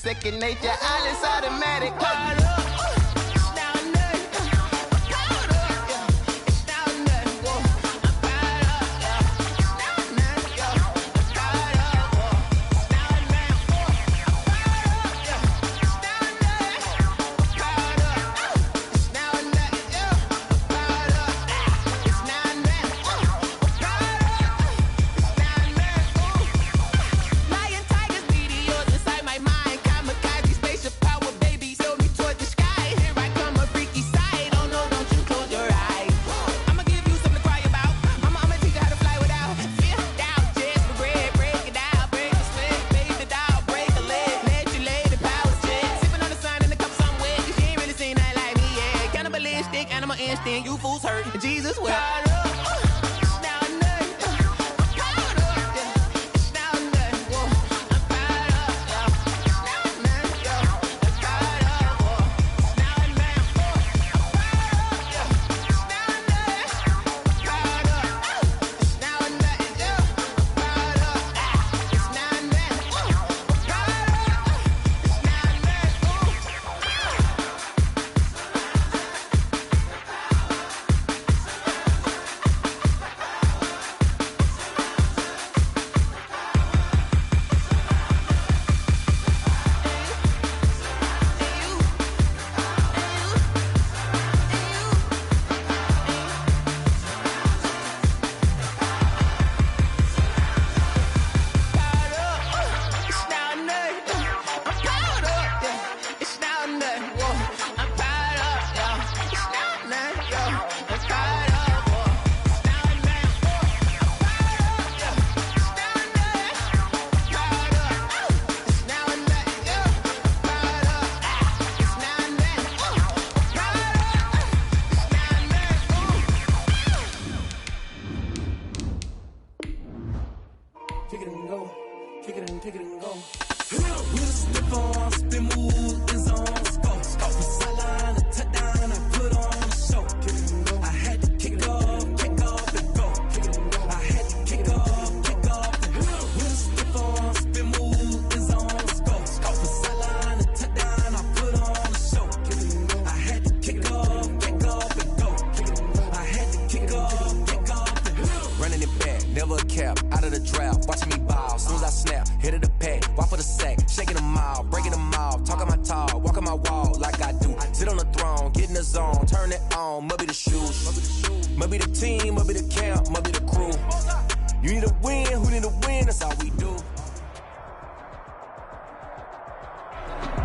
second nature. All is automatic. Caught up. You fools hurt. Jesus will.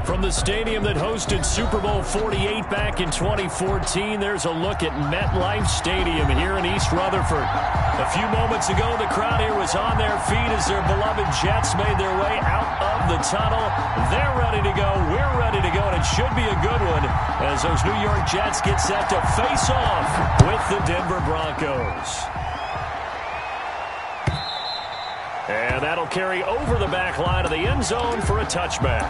From the stadium that hosted Super Bowl 48 back in 2014, there's a look at MetLife Stadium here in East Rutherford. A few moments ago, the crowd here was on their feet as their beloved Jets made their way out of the tunnel. They're ready to go. We're ready to go, and it should be a good one as those New York Jets get set to face off with the Denver Broncos. And that'll carry over the back line of the end zone for a touchback.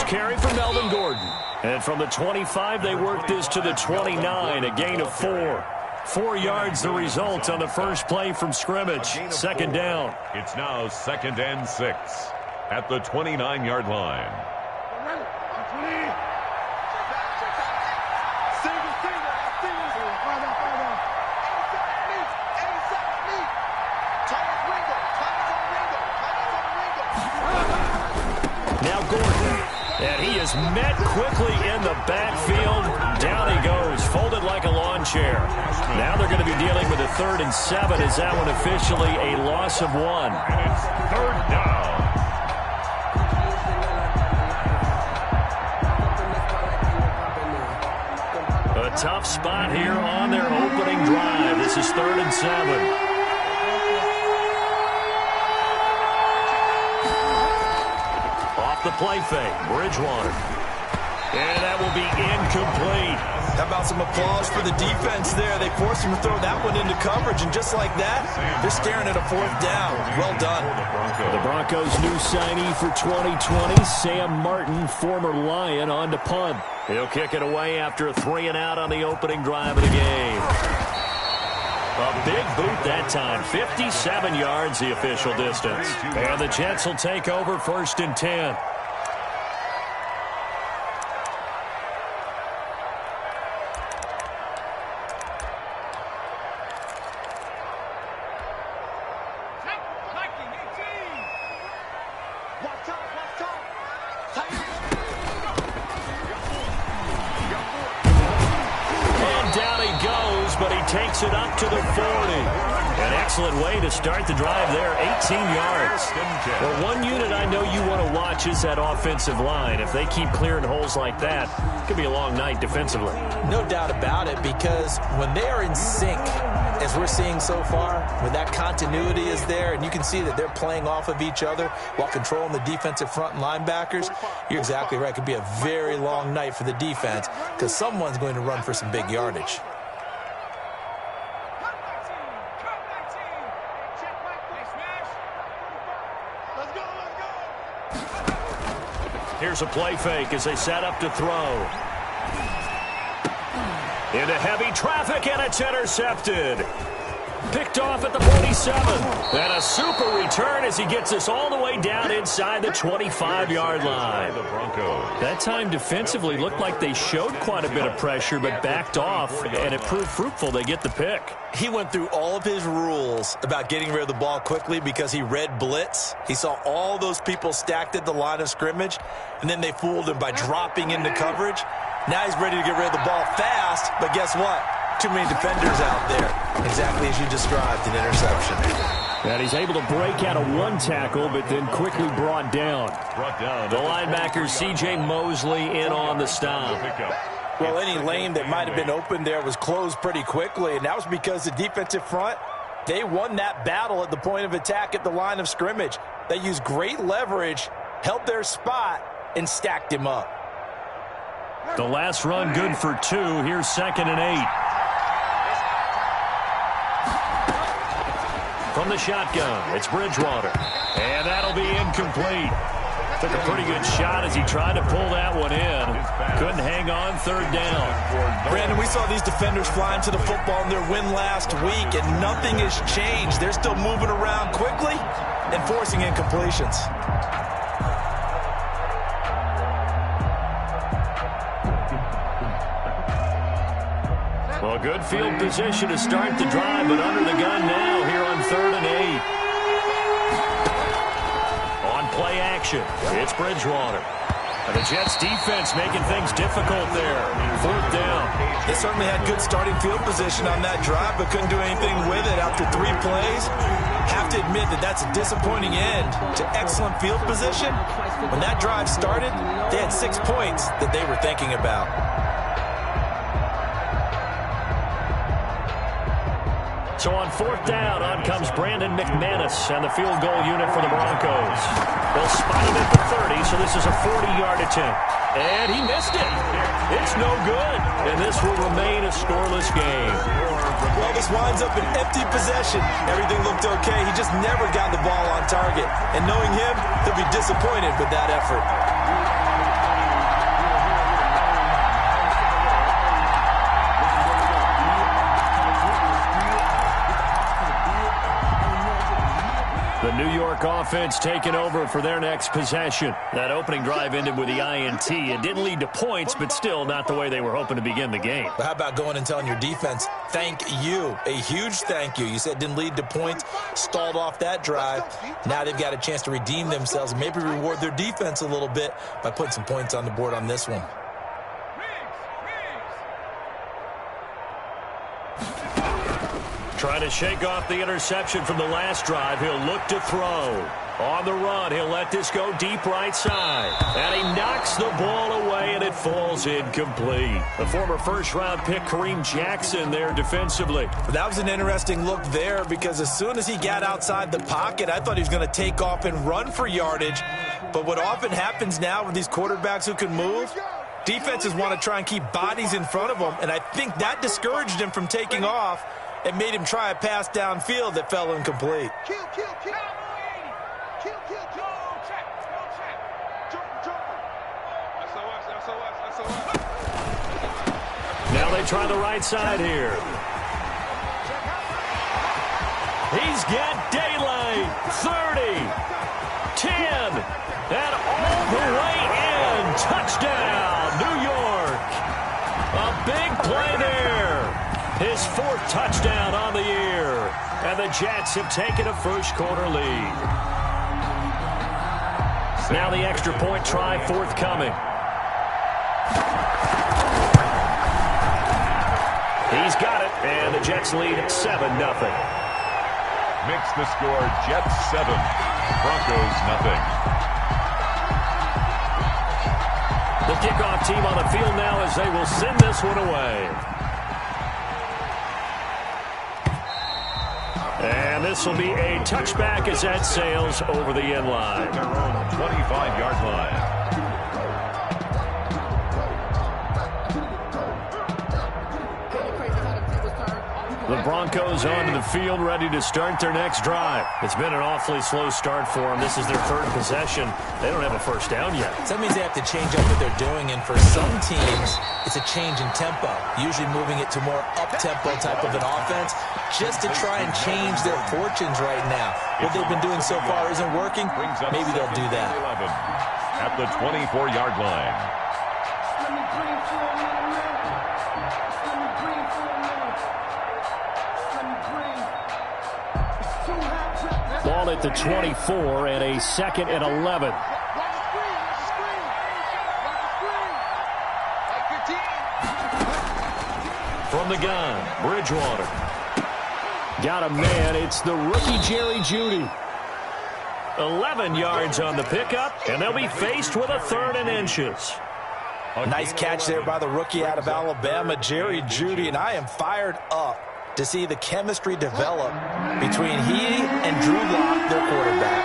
Carry from Melvin Gordon. And from the 25, they work this to the 29, a gain of 4. 4 yards the result on the first play from scrimmage. Second down. It's now 2nd and 6 at the 29-yard line. Now Gordon. And he is met quickly in the backfield. Down he goes, folded like a lawn chair. Now they're going to be dealing with a 3rd and 7. Is that one officially a loss of 1? And it's 3rd down. A tough spot here on their opening drive. This is 3rd and 7. The play fake, Bridgewater. And that will be incomplete. How about some applause for the defense there? They forced him to throw that one into coverage, and just like that, they're staring at a 4th down. Well done. The Broncos' new signee for 2020, Sam Martin, former Lion, on to punt. He'll kick it away after a 3-and-out on the opening drive of the game. A big boot that time. 57 yards, the official distance. And the Jets will take over 1st and 10. Takes it up to the 40. An excellent way to start the drive there, 18 yards. Well, one unit I know you want to watch is that offensive line. If they keep clearing holes like that, it could be a long night defensively. No doubt about it, because when they are in sync, as we're seeing so far, when that continuity is there, and you can see that they're playing off of each other while controlling the defensive front and linebackers, you're exactly right. It could be a very long night for the defense because someone's going to run for some big yardage. Here's a play fake as they set up to throw. Into heavy traffic, and it's intercepted. Picked off at the 47. And a super return as he gets us all the way down inside the 25-yard line. That time defensively looked like they showed quite a bit of pressure but backed off, and it proved fruitful. They get the pick. He went through all of his rules about getting rid of the ball quickly because he read blitz. He saw all those people stacked at the line of scrimmage, and then they fooled him by dropping into coverage. Now he's ready to get rid of the ball fast, but guess what? Too many defenders out there. Exactly as you described, an interception. And he's able to break out of one tackle, but then quickly brought down. The linebacker, C.J. Mosley, in on the stop. Well, any lane that might have been open there was closed pretty quickly, and that was because the defensive front, they won that battle at the point of attack at the line of scrimmage. They used great leverage, held their spot, and stacked him up. The last run good for 2. Here's 2nd and 8. From the shotgun, it's Bridgewater. And that'll be incomplete. Took a pretty good shot as he tried to pull that one in. Couldn't hang on, 3rd down. Brandon, we saw these defenders flying to the football in their win last week, and nothing has changed. They're still moving around quickly and forcing incompletions. Well, good field position to start the drive, but under the gun now here on 3rd and 8. On play action, it's Bridgewater. And the Jets defense making things difficult there. 4th down. They certainly had good starting field position on that drive, but couldn't do anything with it after 3 plays. Have to admit that that's a disappointing end to excellent field position. When that drive started, they had 6 points that they were thinking about. So on 4th down, on comes Brandon McManus and the field goal unit for the Broncos. They'll spot him at the 30, so this is a 40-yard attempt. And he missed it. It's no good. And this will remain a scoreless game. Well, this winds up an empty possession. Everything looked okay. He just never got the ball on target. And knowing him, he'll be disappointed with that effort. The New York offense taking over for their next possession. That opening drive ended with the INT. It didn't lead to points, but still not the way they were hoping to begin the game. But how about going and telling your defense, thank you, a huge thank you. You said it didn't lead to points, stalled off that drive. Now they've got a chance to redeem themselves and maybe reward their defense a little bit by putting some points on the board on this one. Trying to shake off the interception from the last drive. He'll look to throw. On the run, he'll let this go deep right side. And he knocks the ball away, and it falls incomplete. The former first-round pick, Kareem Jackson, there defensively. That was an interesting look there because as soon as he got outside the pocket, I thought he was going to take off and run for yardage. But what often happens now with these quarterbacks who can move, defenses want to try and keep bodies in front of them, and I think that discouraged him from taking off and made him try a pass downfield that fell incomplete. Now they try the right side here. He's got daylight. 30, 10, and all the way in. Touchdown, New York. A big play there. His fourth touchdown on the year. And the Jets have taken a first-quarter lead. Now the extra point try forthcoming. He's got it, and the Jets lead 7-0. Makes the score Jets 7, Broncos nothing. The kickoff team on the field now as they will send this one away. And this will be a touchback as that sails over the end line. Their own 25-yard line. The Broncos onto the field, ready to start their next drive. It's been an awfully slow start for them. This is their third possession. They don't have a first down yet. So that means they have to change up what they're doing, and for some teams, it's a change in tempo, usually moving it to more up-tempo type of an offense, just to try and change their fortunes right now. What they've been doing so far isn't working. Maybe they'll do that. At the 24-yard line. Ball at the 24 and a 2nd and 11. From the gun, Bridgewater. Got a man. It's the rookie Jerry Jeudy. 11 yards on the pickup, and they'll be faced with a 3rd and inches. Nice catch there by the rookie out of Alabama, Jerry Jeudy, and I am fired up to see the chemistry develop between he and Drew Lock, their quarterback.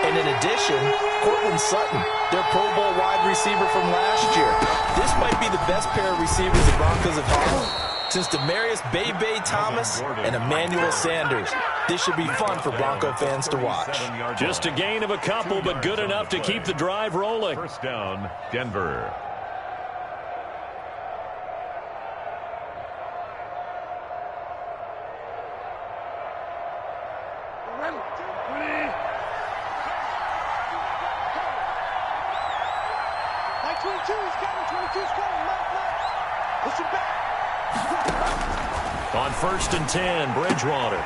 And in addition, Cortland Sutton, their Pro Bowl wide receiver from last year. This might be the best pair of receivers the Broncos have had since Demaryius Bebe Thomas and Emmanuel Sanders. This should be fun for Bronco fans to watch. Just a gain of a couple, but good enough to keep the drive rolling. First down, Denver. On 1st and 10, Bridgewater.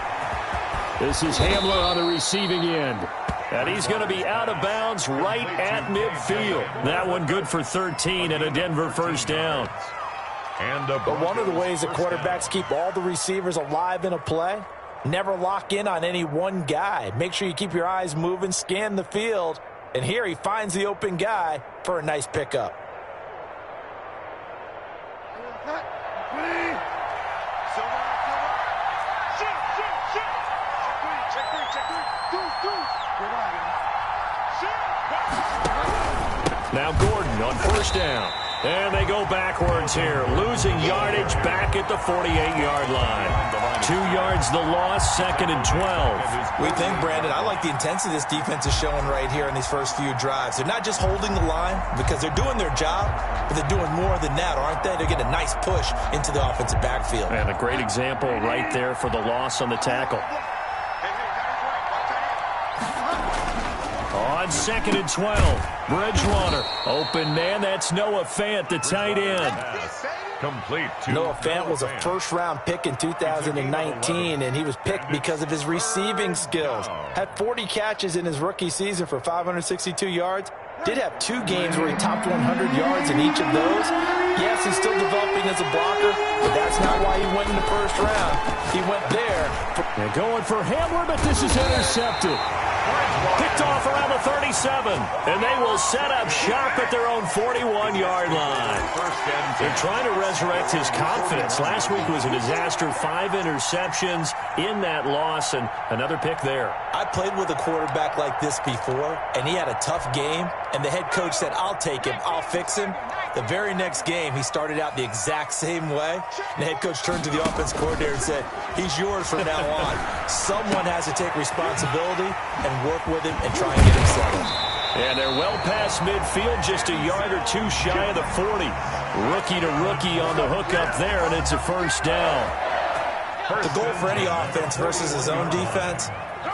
This is Hamler on the receiving end. And he's going to be out of bounds right at midfield. That one good for 13 and a Denver first down. But one of the ways that quarterbacks keep all the receivers alive in a play, never lock in on any one guy. Make sure you keep your eyes moving, scan the field. And here he finds the open guy for a nice pickup. Now Gordon on first down. And they go backwards here, losing yardage back at the 48-yard line. 2 yards the loss, 2nd and 12. We think, Brandon, I like the intensity this defense is showing right here in these first few drives. They're not just holding the line because they're doing their job, but they're doing more than that, aren't they? They're getting a nice push into the offensive backfield. And a great example right there for the loss on the tackle. On 2nd and 12, Bridgewater. Open man, that's Noah Fant, the tight end. Complete. Noah Fant was a first-round pick in 2019, and he was picked because of his receiving skills. Had 40 catches in his rookie season for 562 yards. Did have 2 games where he topped 100 yards in each of those. Yes, he's still developing as a blocker, but that's not why he went in the first round. He went there. They're going for Hamler, but this is intercepted. Picked off around the 37. And they will set up shop at their own 41-yard line. They're trying to resurrect his confidence. Last week was a disaster. 5 interceptions in that loss, and another pick there. I played with a quarterback like this before, and he had a tough game, and the head coach said, I'll take him, I'll fix him. The very next game, he started out the exact same way. And the head coach turned to the offense coordinator and said, he's yours from now on. Someone has to take responsibility and work with him and try and get him settled. And they're well past midfield, just a yard or two shy of the 40. Rookie to rookie on the hook up there, and it's a first down. The goal for any offense versus his own defense,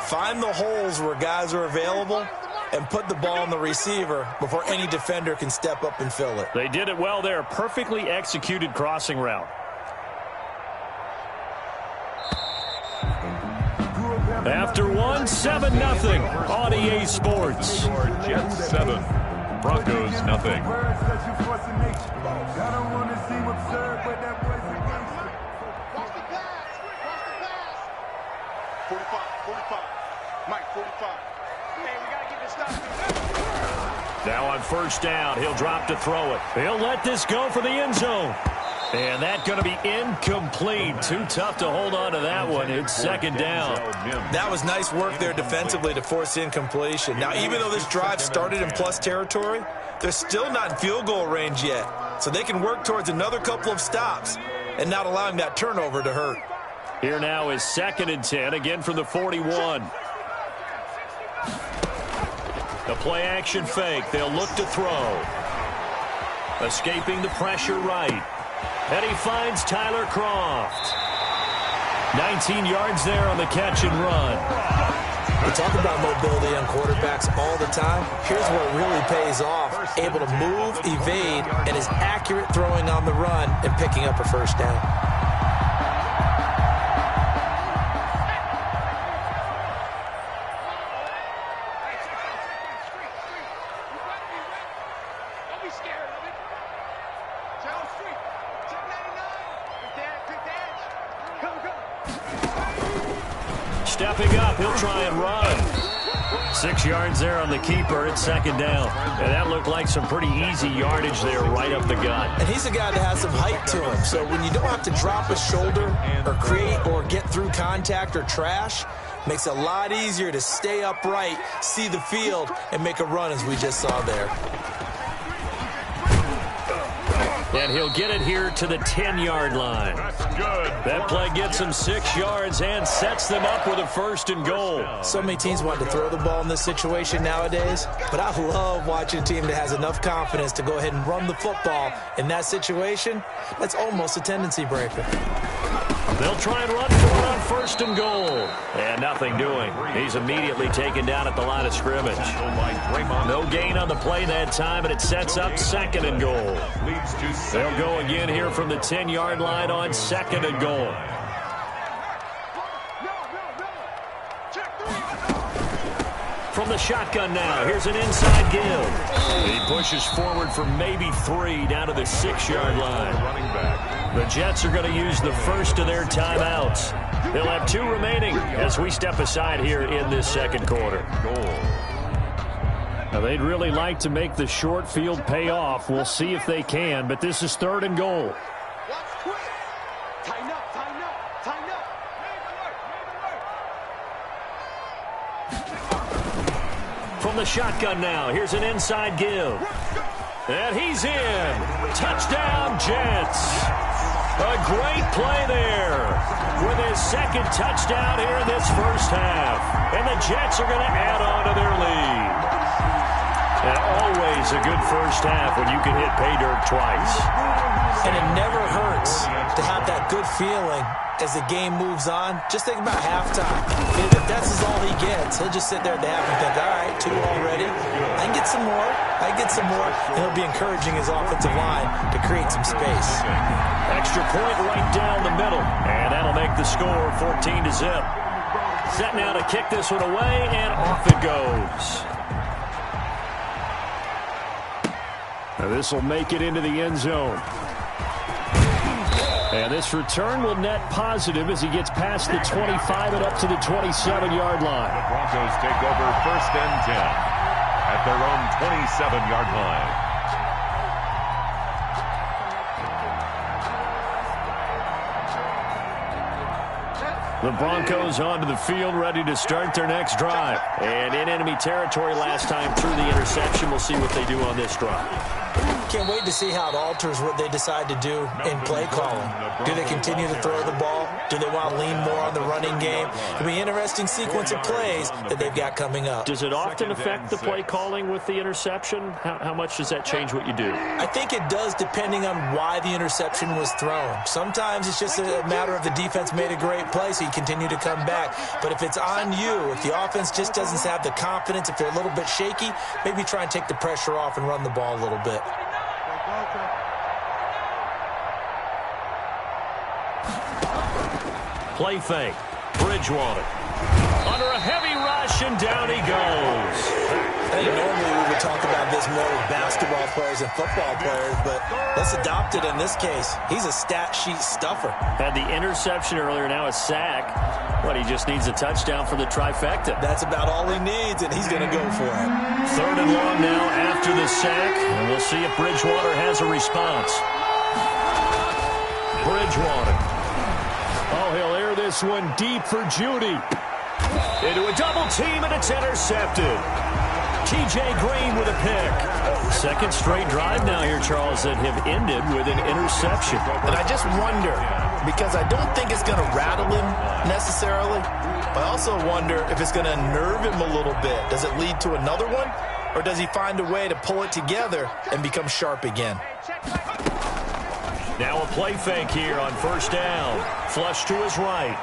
find the holes where guys are available and put the ball in the receiver before any defender can step up and fill it. They did it well there. Perfectly executed crossing route. After 1, 7-0 on EA Sports. Jets 7, Broncos nothing. Now on first down, he'll drop to throw it. He'll let this go for the end zone. And that's going to be incomplete. Too tough to hold on to that one. It's second down. That was nice work there defensively to force incompletion. Now, even though this drive started in plus territory, they're still not in field goal range yet. So they can work towards another couple of stops and not allowing that turnover to hurt. Here now is 2nd and 10, again from the 41. The play action fake. They'll look to throw. Escaping the pressure right. And he finds Tyler Croft. 19 yards there on the catch and run. We talk about mobility on quarterbacks all the time. Here's where it really pays off. Able to move, evade, and is accurate throwing on the run and picking up a first down. Stepping up, he'll try and run. 6 yards there on the keeper. It's second down. And that looked like some pretty easy yardage there right up the gut. And he's a guy that has some height to him. So when you don't have to drop a shoulder or create or get through contact or trash, makes it a lot easier to stay upright, see the field, and make a run as we just saw there. And he'll get it here to the 10-yard line. That's good. That play gets him 6 yards and sets them up with a 1st and goal. So many teams want to throw the ball in this situation nowadays, but I love watching a team that has enough confidence to go ahead and run the football in that situation. That's almost a tendency breaker. They'll try and run for it on 1st and goal. And nothing doing. He's immediately taken down at the line of scrimmage. No gain on the play that time, and it sets up 2nd and goal. They'll go again here from the 10-yard line on 2nd and goal. From the shotgun now, here's an inside give. He pushes forward for maybe 3 down to the 6-yard line. The Jets are going to use the first of their timeouts. They'll have 2 remaining as we step aside here in this second quarter. Now, they'd really like to make the short field pay off. We'll see if they can, but this is 3rd and goal. From the shotgun now, here's an inside give. And he's in. Touchdown, Jets. A great play there with his 2nd touchdown here in this first half. And the Jets are going to add on to their lead. And always a good first half when you can hit pay dirt twice. And it never hurts to have that good feeling as the game moves on. Just think about halftime. If that's all he gets, he'll just sit there at the half and think, all right, 2 already. I can get some more. And he'll be encouraging his offensive line to create some space. Extra point right down the middle. And that'll make the score 14-0. Set now to kick this one away, and off it goes. Now this will make it into the end zone. And this return will net positive as he gets past the 25 and up to the 27-yard line. The Broncos take over 1st and 10 at their own 27-yard line. The Broncos onto the field, ready to start their next drive. And in enemy territory last time through the interception. We'll see what they do on this drive. Can't wait to see how it alters what they decide to do in play calling. Do they continue to throw the ball? Do they want to lean more on the running game? It'll be an interesting sequence of plays that they've got coming up. Does it often affect the play calling with the interception? How much does that change what you do? I think it does, depending on why the interception was thrown. Sometimes it's just a matter of the defense made a great play, so you continue to come back. But if it's on you, if the offense just doesn't have the confidence, if they're a little bit shaky, maybe try and take the pressure off and run the ball a little bit. Play fake. Bridgewater. Under a heavy rush, and down he goes. Hey, normally we would talk about this more with basketball players and football players, but let's adopt it in this case. He's a stat sheet stuffer. Had the interception earlier, now a sack. But he just needs a touchdown for the trifecta. That's about all he needs, and he's going to go for it. 3rd and long now after the sack, and we'll see if Bridgewater has a response. Bridgewater. Oh, he'll air this one deep for Judy. Into a double team, and it's intercepted. T.J. Green with a pick. 2nd straight drive now here, Charles, that have ended with an interception. And I just wonder, because I don't think it's going to rattle him necessarily, but I also wonder if it's going to nerve him a little bit. Does it lead to another one, or does he find a way to pull it together and become sharp again? Now a play fake here on 1st down. Flush to his right.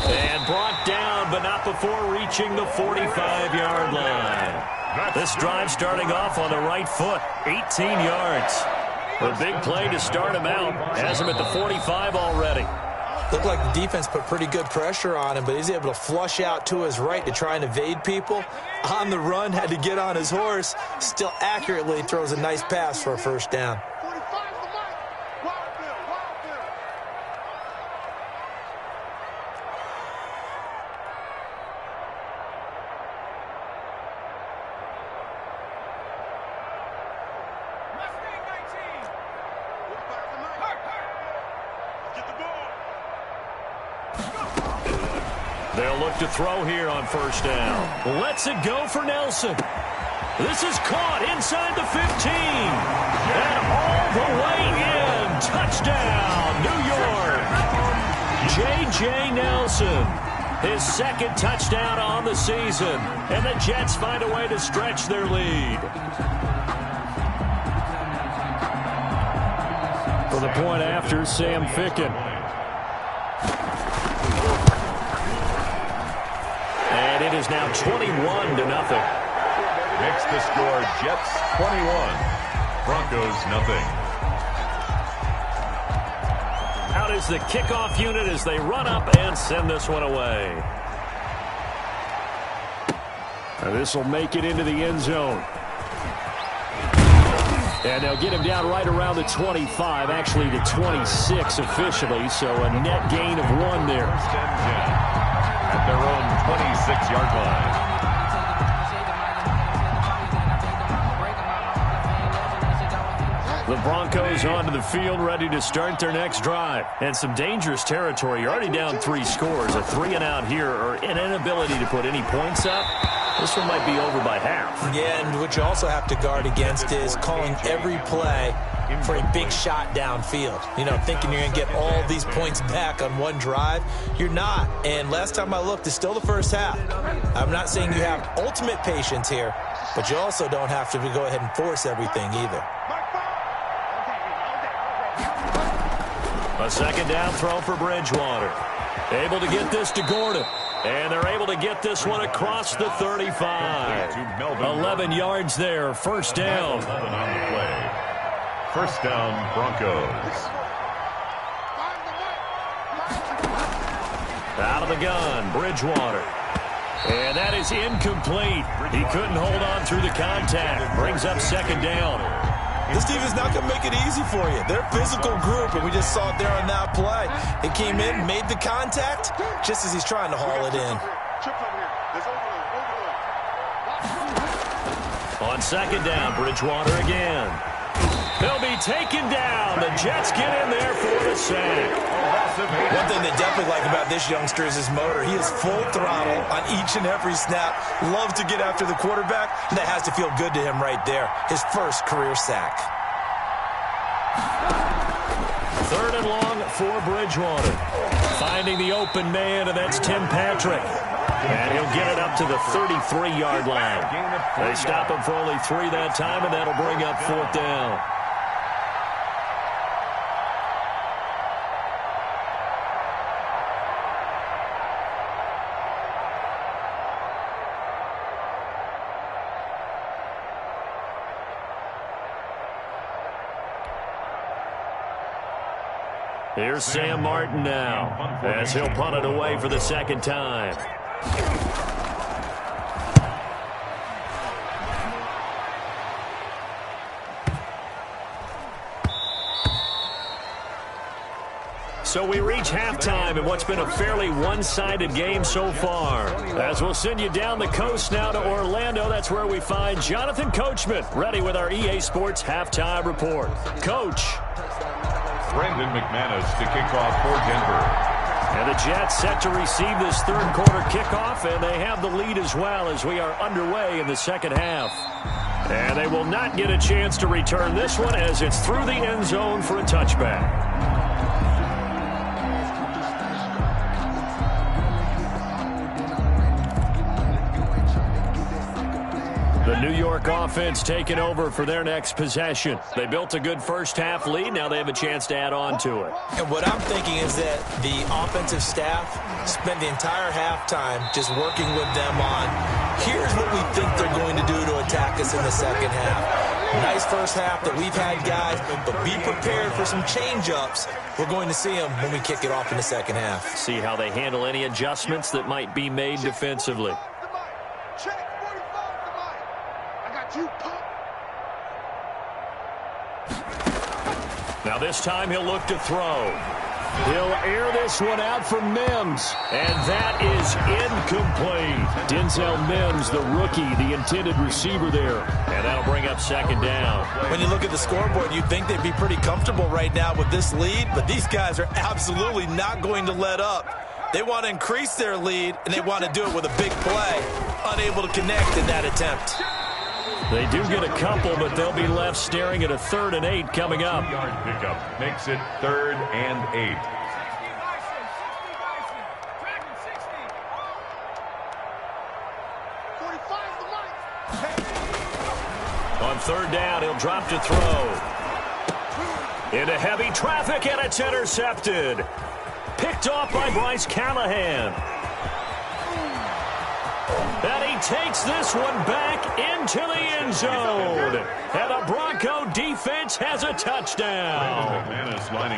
And brought down, but not before reaching the 45-yard line. This drive starting off on the right foot, 18 yards. A big play to start him out. Has him at the 45 already. Looked like the defense put pretty good pressure on him, but he's able to flush out to his right to try and evade people. On the run, had to get on his horse. Still accurately throws a nice pass for a 1st down. They'll look to throw here on 1st down. Lets it go for Nelson. This is caught inside the 15. And all the way in. Touchdown, New York. J.J. Nelson. His 2nd touchdown on the season. And the Jets find a way to stretch their lead. For the point after, Sam Ficken. And it is now 21-0. Makes the score Jets 21, Broncos nothing. Out is the kickoff unit as they run up and send this one away. And this will make it into the end zone. And they'll get him down right around the 25, actually the 26 officially, so a net gain of 1 there. 1st and 10 at their own 26-yard line. The Broncos onto the field, ready to start their next drive. And some dangerous territory. You're already down 3 scores. A 3-and-out here, or an inability to put any points up. This one might be over by half. Yeah, and what you also have to guard against is calling every play for a big shot downfield. You know, thinking you're going to get all these points back on one drive. You're not. And last time I looked, it's still the 1st half. I'm not saying you have ultimate patience here, but you also don't have to go ahead and force everything either. A 2nd down throw for Bridgewater. Able to get this to Gordon. And they're able to get this one across the 35. 11 yards there, 1st down. 11 on the play. 1st down, Broncos. Out of the gun, Bridgewater. And that is incomplete. He couldn't hold on through the contact. Brings up 2nd down. This team is not going to make it easy for you. They're a physical group, and we just saw it there on that play. They came in, made the contact, just as he's trying to haul it in. On second down, Bridgewater again. He'll be taken down. The Jets get in there for the sack. One thing they definitely like about this youngster is his motor. He is full throttle on each and every snap. Loves to get after the quarterback, and that has to feel good to him right there. His first career sack. Third and long for Bridgewater. Finding the open man, and that's Tim Patrick. And he'll get it up to the 33-yard line. They stop him for only 3 that time, and that'll bring up 4th down. Here's Sam Martin now, as he'll punt it away for the second time. So we reach halftime in what's been a fairly one-sided game so far. As we'll send you down the coast now to Orlando, that's where we find Jonathan Coachman, ready with our EA Sports Halftime Report. Coach. Brendan McManus to kick off for Denver. And the Jets set to receive this third quarter kickoff, and they have the lead as well as we are underway in the second half. And they will not get a chance to return this one as it's through the end zone for a touchback. The New York offense taking over for their next possession. They built a good first-half lead. Now they have a chance to add on to it. And what I'm thinking is that the offensive staff spent the entire halftime just working with them on, here's what we think they're going to do to attack us in the second half. Nice first half that we've had, guys, but be prepared for some change-ups. We're going to see them when we kick it off in the second half. See how they handle any adjustments that might be made defensively. Now this time he'll look to throw. He'll air this one out for Mims. And that is incomplete. Denzel Mims, the rookie, the intended receiver there. And that'll bring up second down. When you look at the scoreboard, you'd think they'd be pretty comfortable right now with this lead, but these guys are absolutely not going to let up. They want to increase their lead, and they want to do it with a big play. Unable to connect in that attempt. They do get a couple, but they'll be left staring at a 3rd and 8 coming up. Yard pickup makes it 3rd and 8. On 3rd down, he'll drop to throw. Into heavy traffic, and it's intercepted. Picked off by Bryce Callahan. And he takes this one back into the end zone. And the Bronco defense has a touchdown.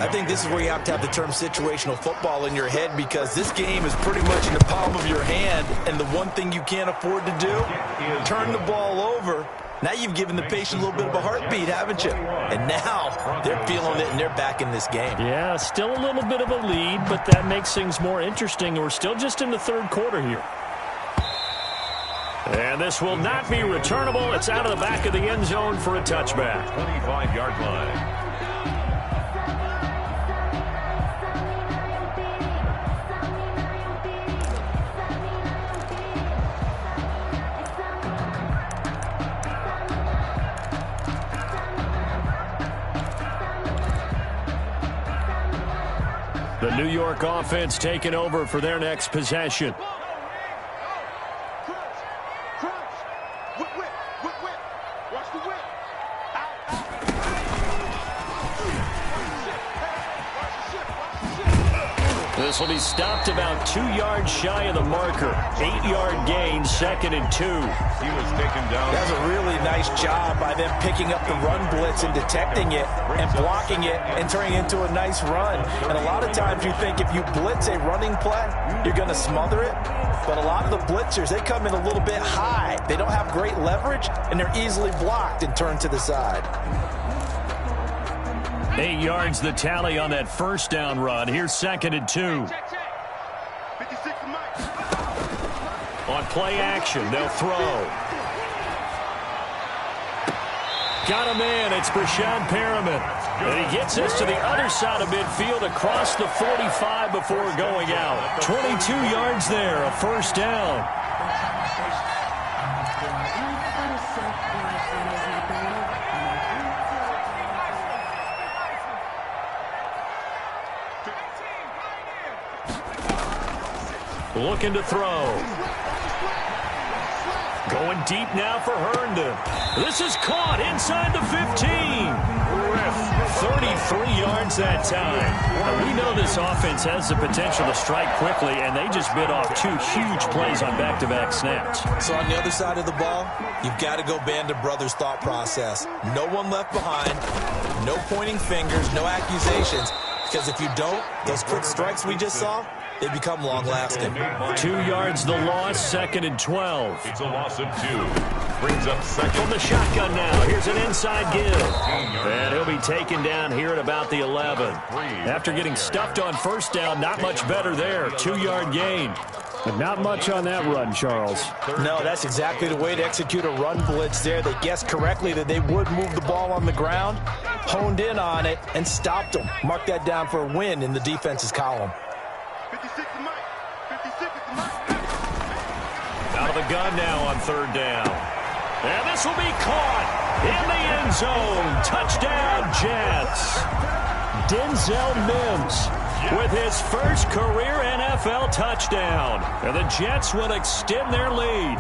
I think this is where you have to have the term situational football in your head, because this game is pretty much in the palm of your hand, and the one thing you can't afford to do, turn the ball over. Now you've given the patient a little bit of a heartbeat, haven't you? And now they're feeling it, and they're back in this game. Yeah, still a little bit of a lead, but that makes things more interesting. We're still just in the 3rd quarter here. And this will not be returnable. It's out of the back of the end zone for a touchback. 25-yard line. The New York offense taking over for their next possession. This will be stopped about 2 yards shy of the marker. 8-yard gain, 2nd and 2. He was taken down. That's a really nice job by them picking up the run blitz and detecting it and blocking it and turning it into a nice run. And a lot of times you think if you blitz a running play, you're going to smother it. But a lot of the blitzers, they come in a little bit high. They don't have great leverage, and they're easily blocked and turned to the side. 8 yards the tally on that first down run. Here's 2nd and 2. On play action, they'll throw. Got a man. It's Brashad Perriman. And he gets us to the other side of midfield across the 45 before going out. 22 yards there, a first down. Looking to throw. Going deep now for Herndon. This is caught inside the 15. 33 yards that time. Now, we know this offense has the potential to strike quickly, and they just bit off 2 huge plays on back-to-back snaps. So on the other side of the ball, you've got to go Band of Brothers thought process. No one left behind, no pointing fingers, no accusations. Because if you don't, those quick strikes we just saw, they become long-lasting. 2 yards the loss, 2nd and 12. It's a loss of 2. Brings up second. From the shotgun now, here's an inside give. And he'll be taken down here at about the 11. After getting stuffed on first down, not much better there. 2-yard gain. But not much on that run, Charles. No, that's exactly the way to execute a run blitz there. They guessed correctly that they would move the ball on the ground, honed in on it, and stopped them. Mark that down for a win in the defense's column. Out of the gun now on 3rd down. And this will be caught in the end zone. Touchdown, Jets. Denzel Mims with his first career NFL touchdown. And the Jets will extend their lead.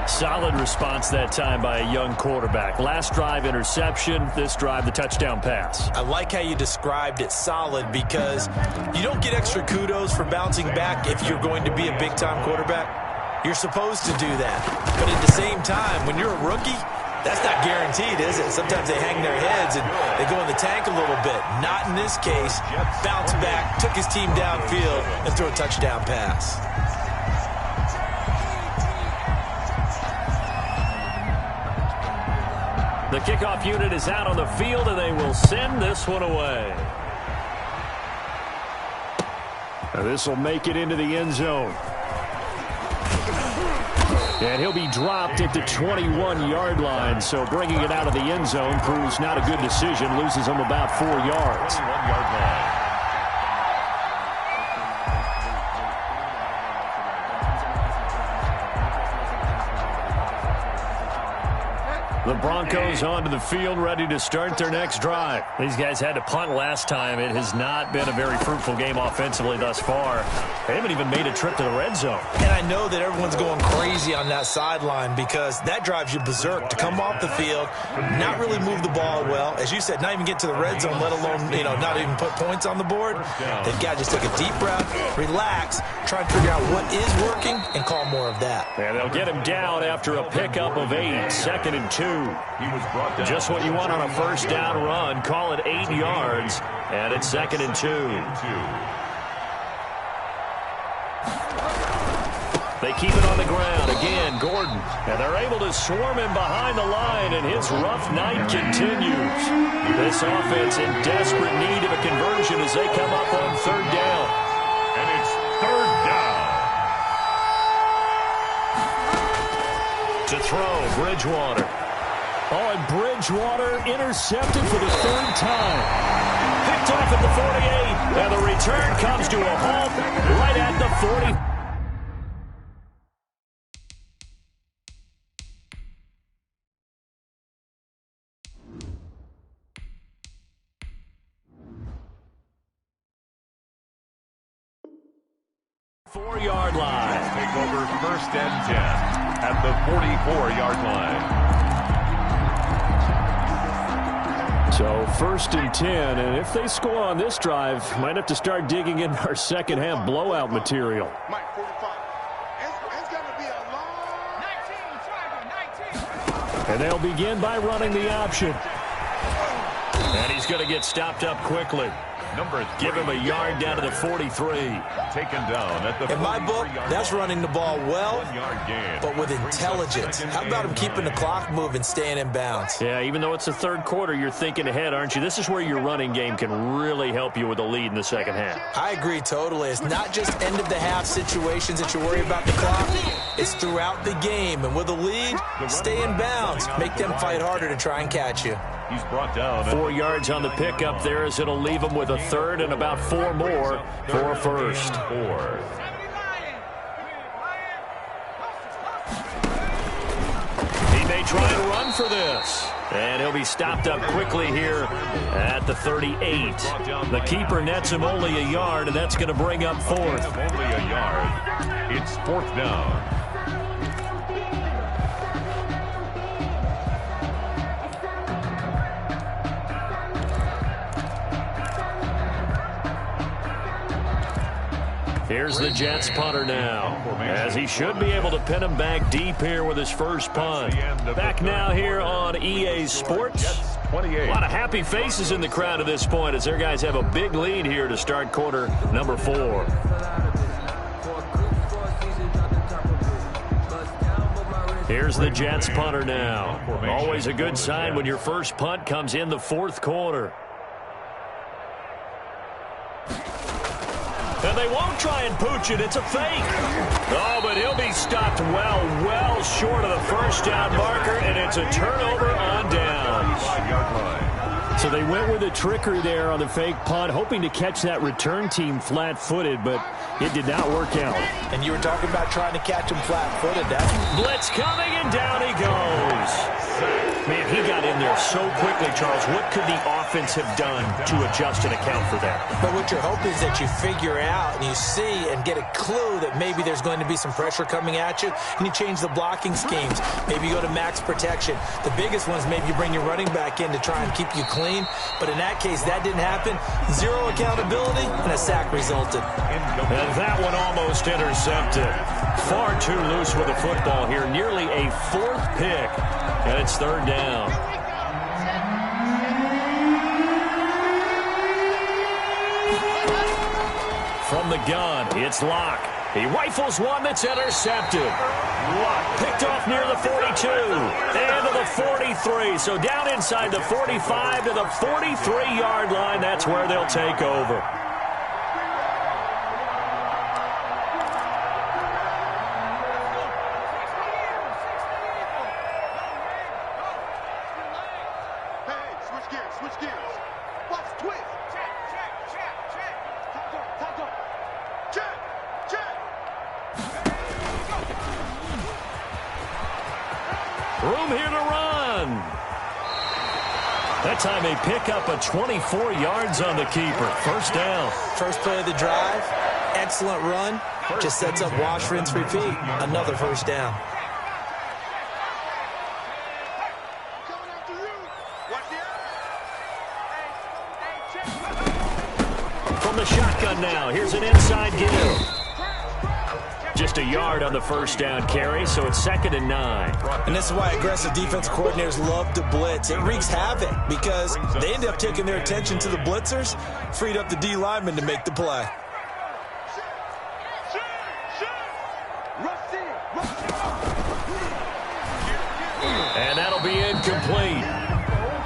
Solid response that time by a young quarterback. Last drive, interception. This drive, the touchdown pass. I like how you described it solid because you don't get extra kudos for bouncing back if you're going to be a big-time quarterback. You're supposed to do that. But at the same time, when you're a rookie, that's not guaranteed, is it? Sometimes they hang their heads and they go in the tank a little bit. Not in this case. Bounced back, took his team downfield, and threw a touchdown pass. The kickoff unit is out on the field, and they will send this one away. This will make it into the end zone. And he'll be dropped at the 21-yard line, so bringing it out of the end zone proves not a good decision. Loses him about 4 yards. 1-yard line. The Broncos onto the field, ready to start their next drive. These guys had to punt last time. It has not been a very fruitful game offensively thus far. They haven't even made a trip to the red zone. And I know that everyone's going crazy on that sideline because that drives you berserk to come off the field, not really move the ball well. As you said, not even get to the red zone, let alone, not even put points on the board. They've got to just take a deep breath, relax, try and figure out what is working, and call more of that. And they'll get him down after a pickup of 8, 2nd and 2. He was brought down. Just what you want on a first down run. Call it 8 yards, and it's 2nd and 2. They keep it on the ground. Again, Gordon. And they're able to swarm him behind the line, and his rough night continues. This offense in desperate need of a conversion as they come up on 3rd down. And it's 3rd down. To throw, Bridgewater. Oh, and Bridgewater intercepted for the 3rd time. Picked off at the 48, and the return comes to a halt right at the 40. Four-yard line. Take over 1st and 10 at the 44-yard line. So 1st and 10, and if they score on this drive, might have to start digging in our second half blowout material. Mike, 45. It's going to be a long 19. And they'll begin by running the option. And he's going to get stopped up quickly. Give him a yard down to the 43. Taken down at the In my book, that's running the ball well, but with intelligence. How about him keeping the clock moving, staying in bounds? Yeah, even though it's the third quarter, you're thinking ahead, aren't you? This is where your running game can really help you with a lead in the second half. I agree totally. It's not just end-of-the-half situations that you worry about the clock. It's throughout the game. And with a lead, stay in bounds. Make them fight harder to try and catch you. He's brought down 4 yards on the pickup there as it'll leave him with a third and about 4 more for a first. He may try to run for this. And he'll be stopped up quickly here at the 38. The keeper nets him only a yard, and that's going to bring up 4th. Only a yard. It's 4th down. Here's the Jets punter now, as he should be able to pin him back deep here with his first punt. Back now here on EA Sports. A lot of happy faces in the crowd at this point as their guys have a big lead here to start quarter number 4. Here's the Jets punter now. Always a good sign when your first punt comes in the 4th quarter. And they won't try and pooch it. It's a fake. Oh, but he'll be stopped well short of the first down marker, and it's a turnover on downs. So they went with a trickery there on the fake punt, hoping to catch that return team flat-footed, but it did not work out. And you were talking about trying to catch him flat-footed. Blitz coming, and down he goes. Man, he got in there so quickly, Charles. What could the offense have done to adjust and account for that? But what you're hoping is that you figure out and you see and get a clue that maybe there's going to be some pressure coming at you, and you change the blocking schemes. Maybe you go to max protection. The biggest one is maybe you bring your running back in to try and keep you clean. But in that case, that didn't happen. 0 accountability, and a sack resulted. And that one almost intercepted. Far too loose with the football here. Nearly a 4th pick. And it's 3rd down. From the gun, it's Locke. He rifles one that's intercepted. Locke picked off near the 42 and to the 43. So down inside the 45 to the 43-yard line. That's where they'll take over. Switch gears. Watch, twist. Check. Top dog. Check. Room here to run. That time they pick up a 24 yards on the keeper. First down. First play of the drive. Excellent run. Just sets up wash, rinse, repeat. Another first down. From the shotgun now. Here's an inside give. Just a yard on the first down carry, so it's 2nd and 9. And this is why aggressive defense coordinators love to blitz. It wreaks havoc because they end up taking their attention to the blitzers, freed up the D lineman to make the play. And that'll be incomplete.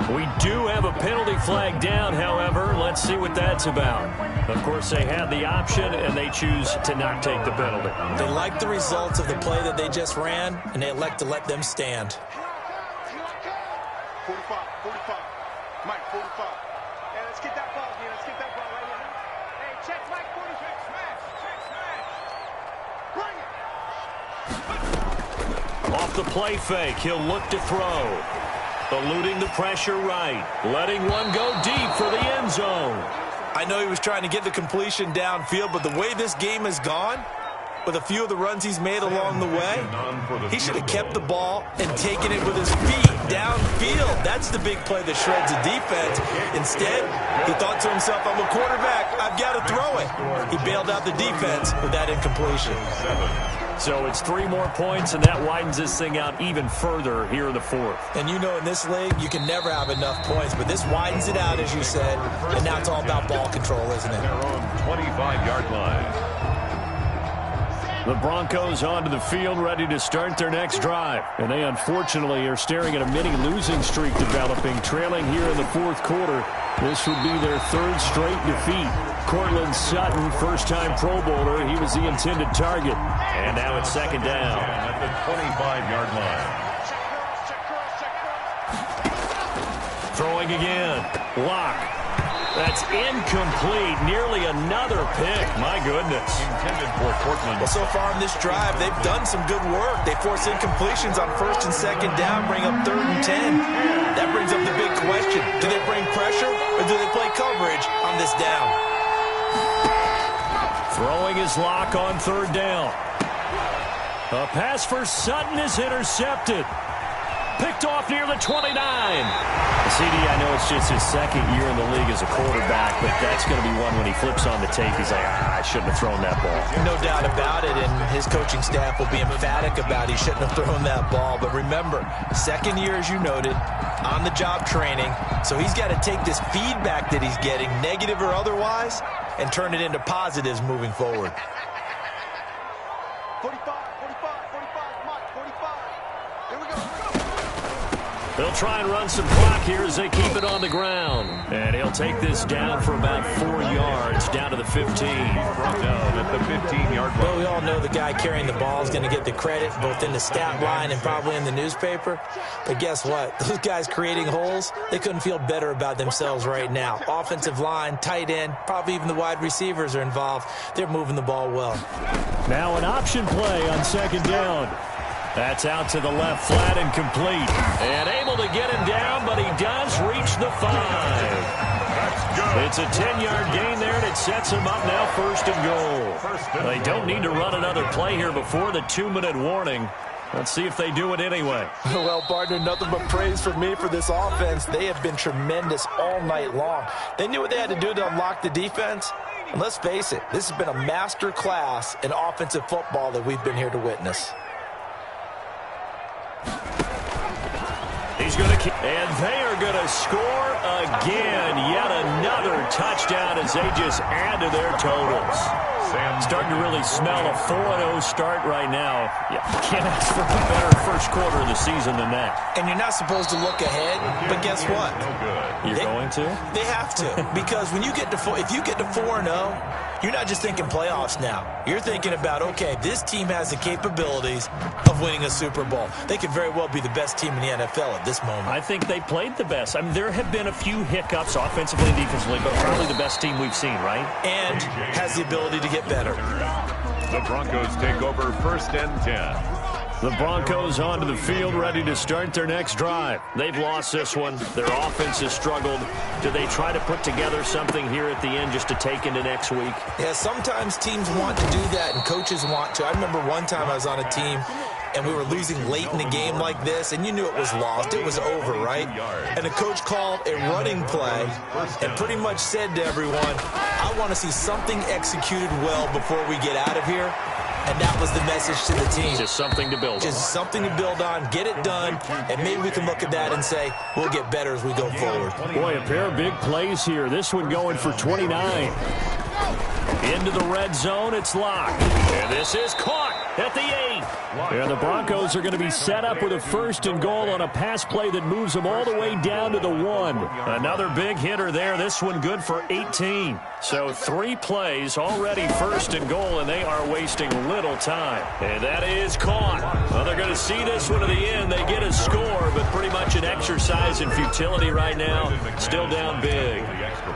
We do have a penalty flag down, however. Let's see what that's about. Of course, they had the option, and they choose to not take the penalty. They like the results of the play that they just ran, and they elect to let them stand. 45. Mike, 45. Hey, let's get that ball here. Let's get that ball right here. Hey, check Mike, 46. Smash. Bring it. Off the play fake, he'll look to throw. Eluding the pressure right. Letting one go deep for the end zone. I know he was trying to get the completion downfield, but the way this game has gone, with a few of the runs he's made along the way, he should have kept the ball and taken it with his feet downfield. That's the big play that shreds a defense. Instead, he thought to himself, I'm a quarterback. I've got to throw it. He bailed out the defense with that incompletion. So it's 3 more points, and that widens this thing out even further here in the fourth. And you know in this league, you can never have enough points, but this widens it out, as you said, and now it's all about ball control, isn't it? Their own 25-yard line. The Broncos onto the field, ready to start their next drive. And they unfortunately are staring at a mini losing streak developing, trailing here in the fourth quarter. This would be their 3rd straight defeat. Cortland Sutton, first-time Pro Bowler. He was the intended target. And now it's 2nd down. At the 25-yard line. Throwing again. Lock. That's incomplete. Nearly another pick. My goodness. Intended for Cortland. Well, so far in this drive, they've done some good work. They force incompletions on 1st and 2nd down, bring up 3rd and 10. That brings up the big question. Do they bring pressure or do they play coverage on this down? Throwing his Lock on 3rd down. A pass for Sutton is intercepted. Picked off near the 29. CD, I know it's just his 2nd year in the league as a quarterback, but that's going to be one when he flips on the tape, he's like, I shouldn't have thrown that ball. No doubt about it, and his coaching staff will be emphatic about he shouldn't have thrown that ball. But remember, 2nd year, as you noted, on-the-job training, so he's got to take this feedback that he's getting, negative or otherwise, and turn it into positives moving forward. 45, 45, Mike, 45. Here we go. They'll try and run some clock here as they keep it on the ground. And he'll take this down for about 4 yards, down to the 15. Brought down at the 15-yard line. Well, we all know the guy carrying the ball is going to get the credit, both in the stat line and probably in the newspaper. But guess what? Those guys creating holes, they couldn't feel better about themselves right now. Offensive line, tight end, probably even the wide receivers are involved. They're moving the ball well. Now an option play on 2nd down. That's out to the left, flat and complete. And able to get him down, but he does reach the 5. That's good. It's a 10-yard gain there, and it sets him up now 1st and goal. They don't need to run another play here before the 2-minute warning. Let's see if they do it anyway. Well, partner, nothing but praise from me for this offense. They have been tremendous all night long. They knew what they had to do to unlock the defense. And let's face it, this has been a master class in offensive football that we've been here to witness. He's going to keep, and they are going to score again. Yet another touchdown as they just add to their totals. Starting to really smell a 4-0 start right now. Yeah, can't ask for a better first quarter of the season than that. And you're not supposed to look ahead, but guess what? You're going to? They have to, because when you get to if you get to 4-0, you're not just thinking playoffs now. You're thinking about, okay, this team has the capabilities of winning a Super Bowl. They could very well be the best team in the NFL at this moment. I think they played the best. I mean, there have been a few hiccups offensively and defensively, but probably the best team we've seen, right? And has the ability to get better. The Broncos take over 1st and 10. The Broncos onto the field, ready to start their next drive. They've lost this one. Their offense has struggled. Do they try to put together something here at the end just to take into next week? Yeah, sometimes teams want to do that, and coaches want to. I remember one time I was on a team, and we were losing late in the game like this, and you knew it was lost. It was over, right? And the coach called a running play and pretty much said to everyone, I want to see something executed well before we get out of here. And that was the message to the team. Just something to build on. Just something to build on, get it done, and maybe we can look at that and say, we'll get better as we go forward. Boy, a pair of big plays here. This one going for 29. Into the red zone, it's locked. And this is caught at the 8. And the Broncos are going to be set up with a 1st and goal on a pass play that moves them all the way down to the 1. Another big hitter there. This one good for 18. So 3 plays already 1st and goal, and they are wasting little time. And that is caught. Well, they're going to see this one to the end. They get a score, but pretty much an exercise in futility right now. Still down big.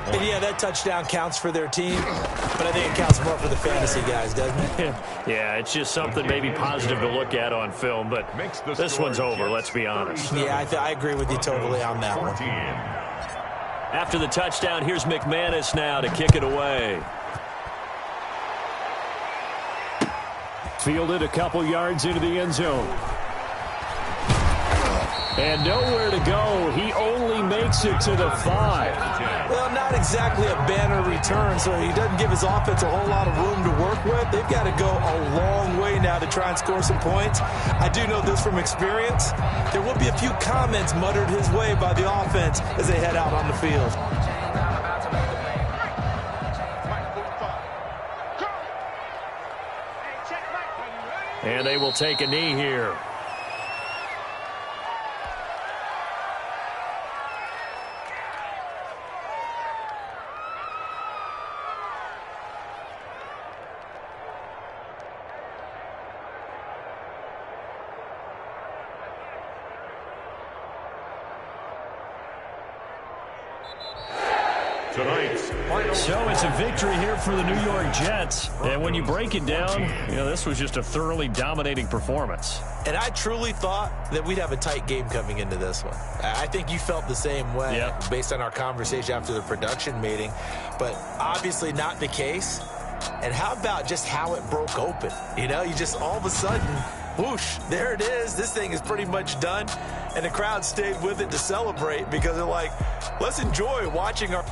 And yeah, that touchdown counts for their team, but I think it counts more for the fantasy guys, doesn't it? Yeah, it's just something maybe positive to look at on film, but this one's over, let's be honest. Yeah, I agree with you totally on that one. After the touchdown, here's McManus now to kick it away. Fielded a couple yards into the end zone. And nowhere to go. He only makes it to the 5. Well, not exactly a banner return, so he doesn't give his offense a whole lot of room to work with. They've got to go a long way now to try and score some points. I do know this from experience. There will be a few comments muttered his way by the offense as they head out on the field. And they will take a knee here. So it's a victory here for the New York Jets. And when you break it down, this was just a thoroughly dominating performance. And I truly thought that we'd have a tight game coming into this one. I think you felt the same way based on our conversation after the production meeting. But obviously not the case. And how about just how it broke open? You just all of a sudden, whoosh, there it is. This thing is pretty much done. And the crowd stayed with it to celebrate because they're like, let's enjoy watching our...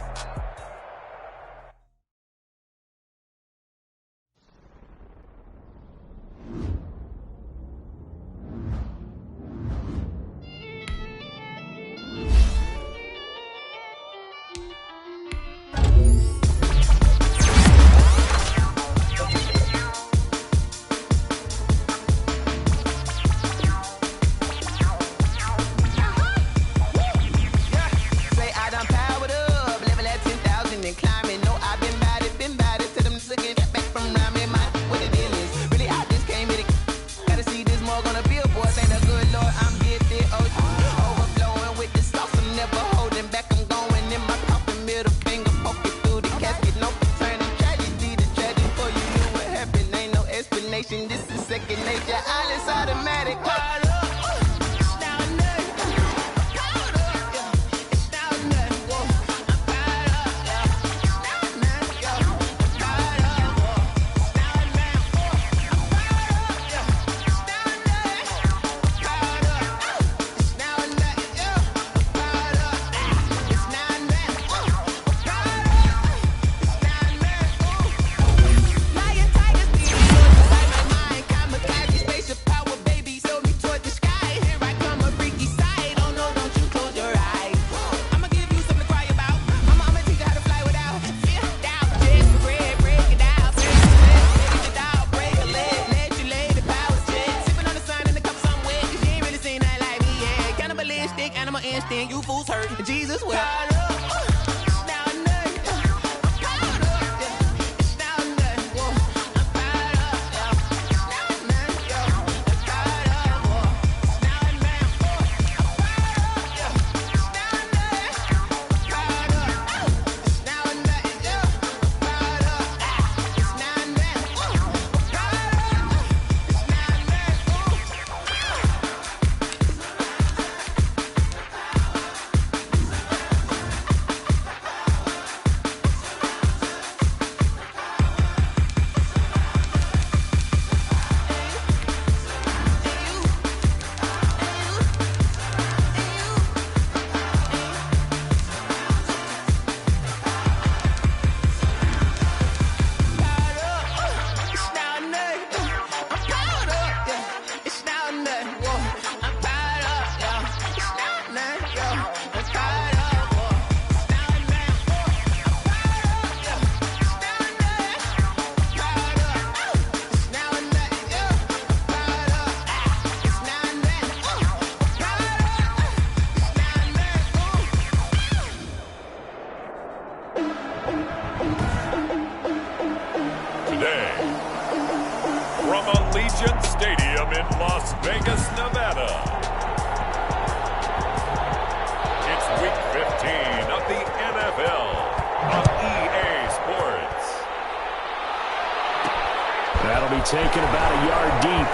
Taken about a yard deep.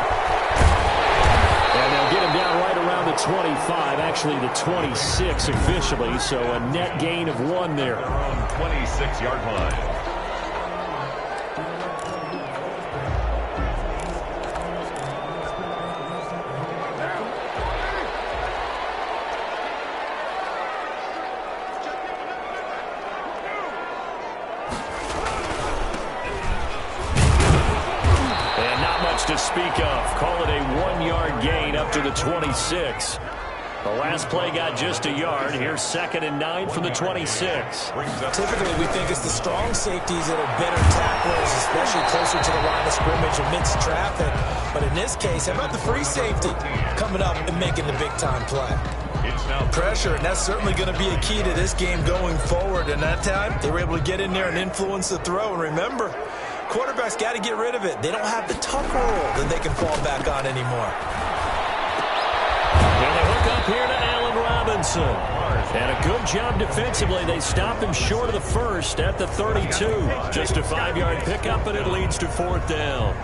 And they'll get him down right around the 25, actually the 26 officially, so a net gain of 1 there. Around 26-yard line. speak of. Call it a 1-yard gain up to the 26. The last play got just a yard. Here's 2nd and 9 from the 26. Typically, we think it's the strong safeties that are better tacklers, especially closer to the line of scrimmage amidst traffic. But in this case, how about the free safety coming up and making the big-time play? Pressure, and that's certainly going to be a key to this game going forward. And that time, they were able to get in there and influence the throw. And remember, quarterbacks got to get rid of it. They don't have the tuck rule that they can fall back on anymore. And they hook up here to Allen Robinson. And a good job defensively. They stop him short of the first at the 32. Just a 5-yard pickup, and it leads to 4th down.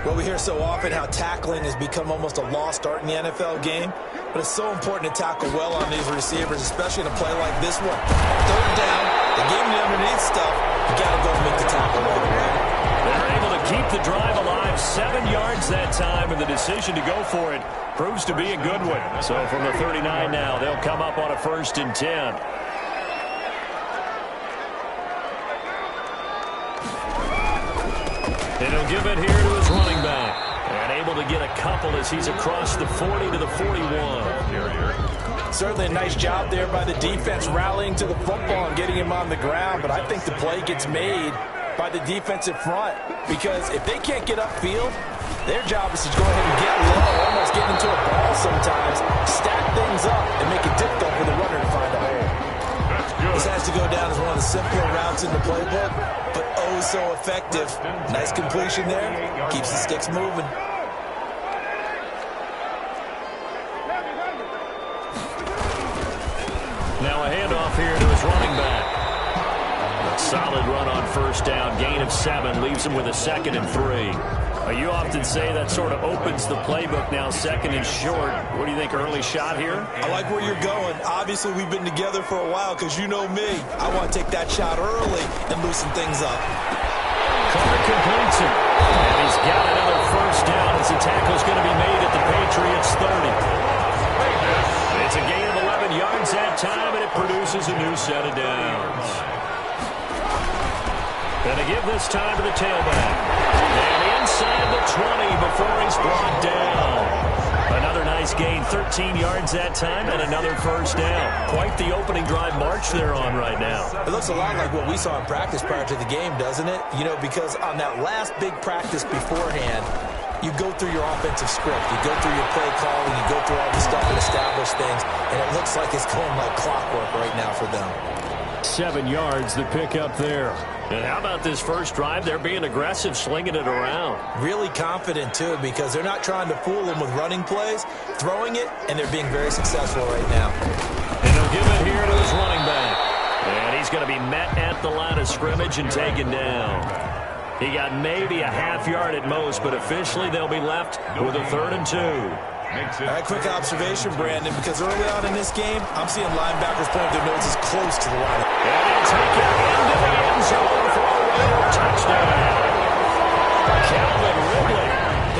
Well, we hear so often how tackling has become almost a lost art in the NFL game. But it's so important to tackle well on these receivers, especially in a play like this one. 3rd down, the game underneath stuff, you got to go and make the tackle right away. They're able to keep the drive alive, 7 yards that time, and the decision to go for it proves to be a good one. So from the 39 now, they'll come up on a 1st and 10. And he'll give it here to his running back. And able to get a couple as he's across the 40 to the 41. Certainly a nice job there by the defense rallying to the football and getting him on the ground. But I think the play gets made by the defensive front, because if they can't get upfield, their job is to go ahead and get low, almost get into a ball sometimes, stack things up, and make it difficult for the runner to find a hole. This has to go down as one of the simpler routes in the playbook, but oh so effective. Nice completion there. Keeps the sticks moving. Now a handoff here to his running back. A solid run on 1st down. Gain of 7 leaves him with a 2nd and 3. You often say that sort of opens the playbook now, 2nd and short. What do you think, early shot here? I like where you're going. Obviously, we've been together for a while because you know me. I want to take that shot early and loosen things up. Carter completes it. And he's got another 1st down as the tackle's going to be made at the Patriots 30. It's a gain of 11 yards that time, and it produces a new set of downs. Going to give this time to the tailback. And inside the 20 before he's brought down. Another nice gain, 13 yards that time, and another 1st down. Quite the opening drive march they're on right now. It looks a lot like what we saw in practice prior to the game, doesn't it? You know, because on that last big practice beforehand, you go through your offensive script, you go through your play calling, you go through all the stuff and establish things, and it looks like it's going like clockwork right now for them. 7 yards, the pick up there. And how about this first drive? They're being aggressive, slinging it around. Really confident, too, because they're not trying to fool them with running plays, throwing it, and they're being very successful right now. And he'll give it here to his running back. And he's going to be met at the line of scrimmage and taken down. He got maybe a half yard at most, but officially they'll be left with a 3rd and 2. All right, quick observation, Brandon, because early on in this game, I'm seeing linebackers point their noses close to the line. And he'll take it into the end zone for a Raider touchdown. Calvin Ridley,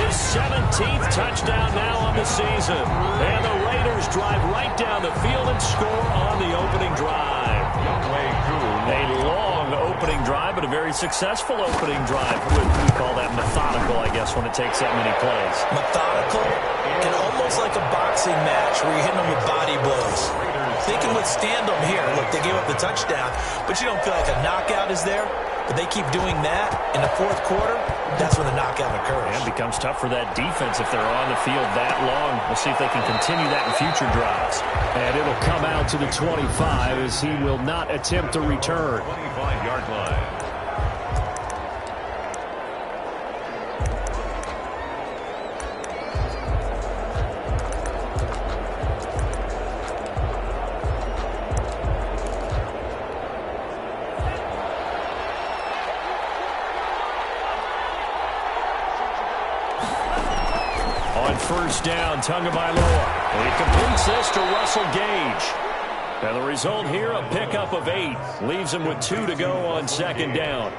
his 17th touchdown now on the season. And the Raiders drive right down the field and score on the opening drive. A long opening drive, but a very successful opening drive. We call that methodical, I guess, when it takes that many plays. Methodical and almost like a boxing match where you're hitting them with body blows. They can withstand them here. Look, they gave up the touchdown, but you don't feel like a knockout is there. But they keep doing that in the 4th quarter, that's when the knockout occurs. And it becomes tough for that defense if they're on the field that long. We'll see if they can continue that in future drives. And it'll come out to the 25 as he will not attempt a return. 25-yard line. First down, Tagovailoa. And he completes this to Russell Gage. And the result here, a pickup of 8. Leaves him with 2 to go on 2nd down.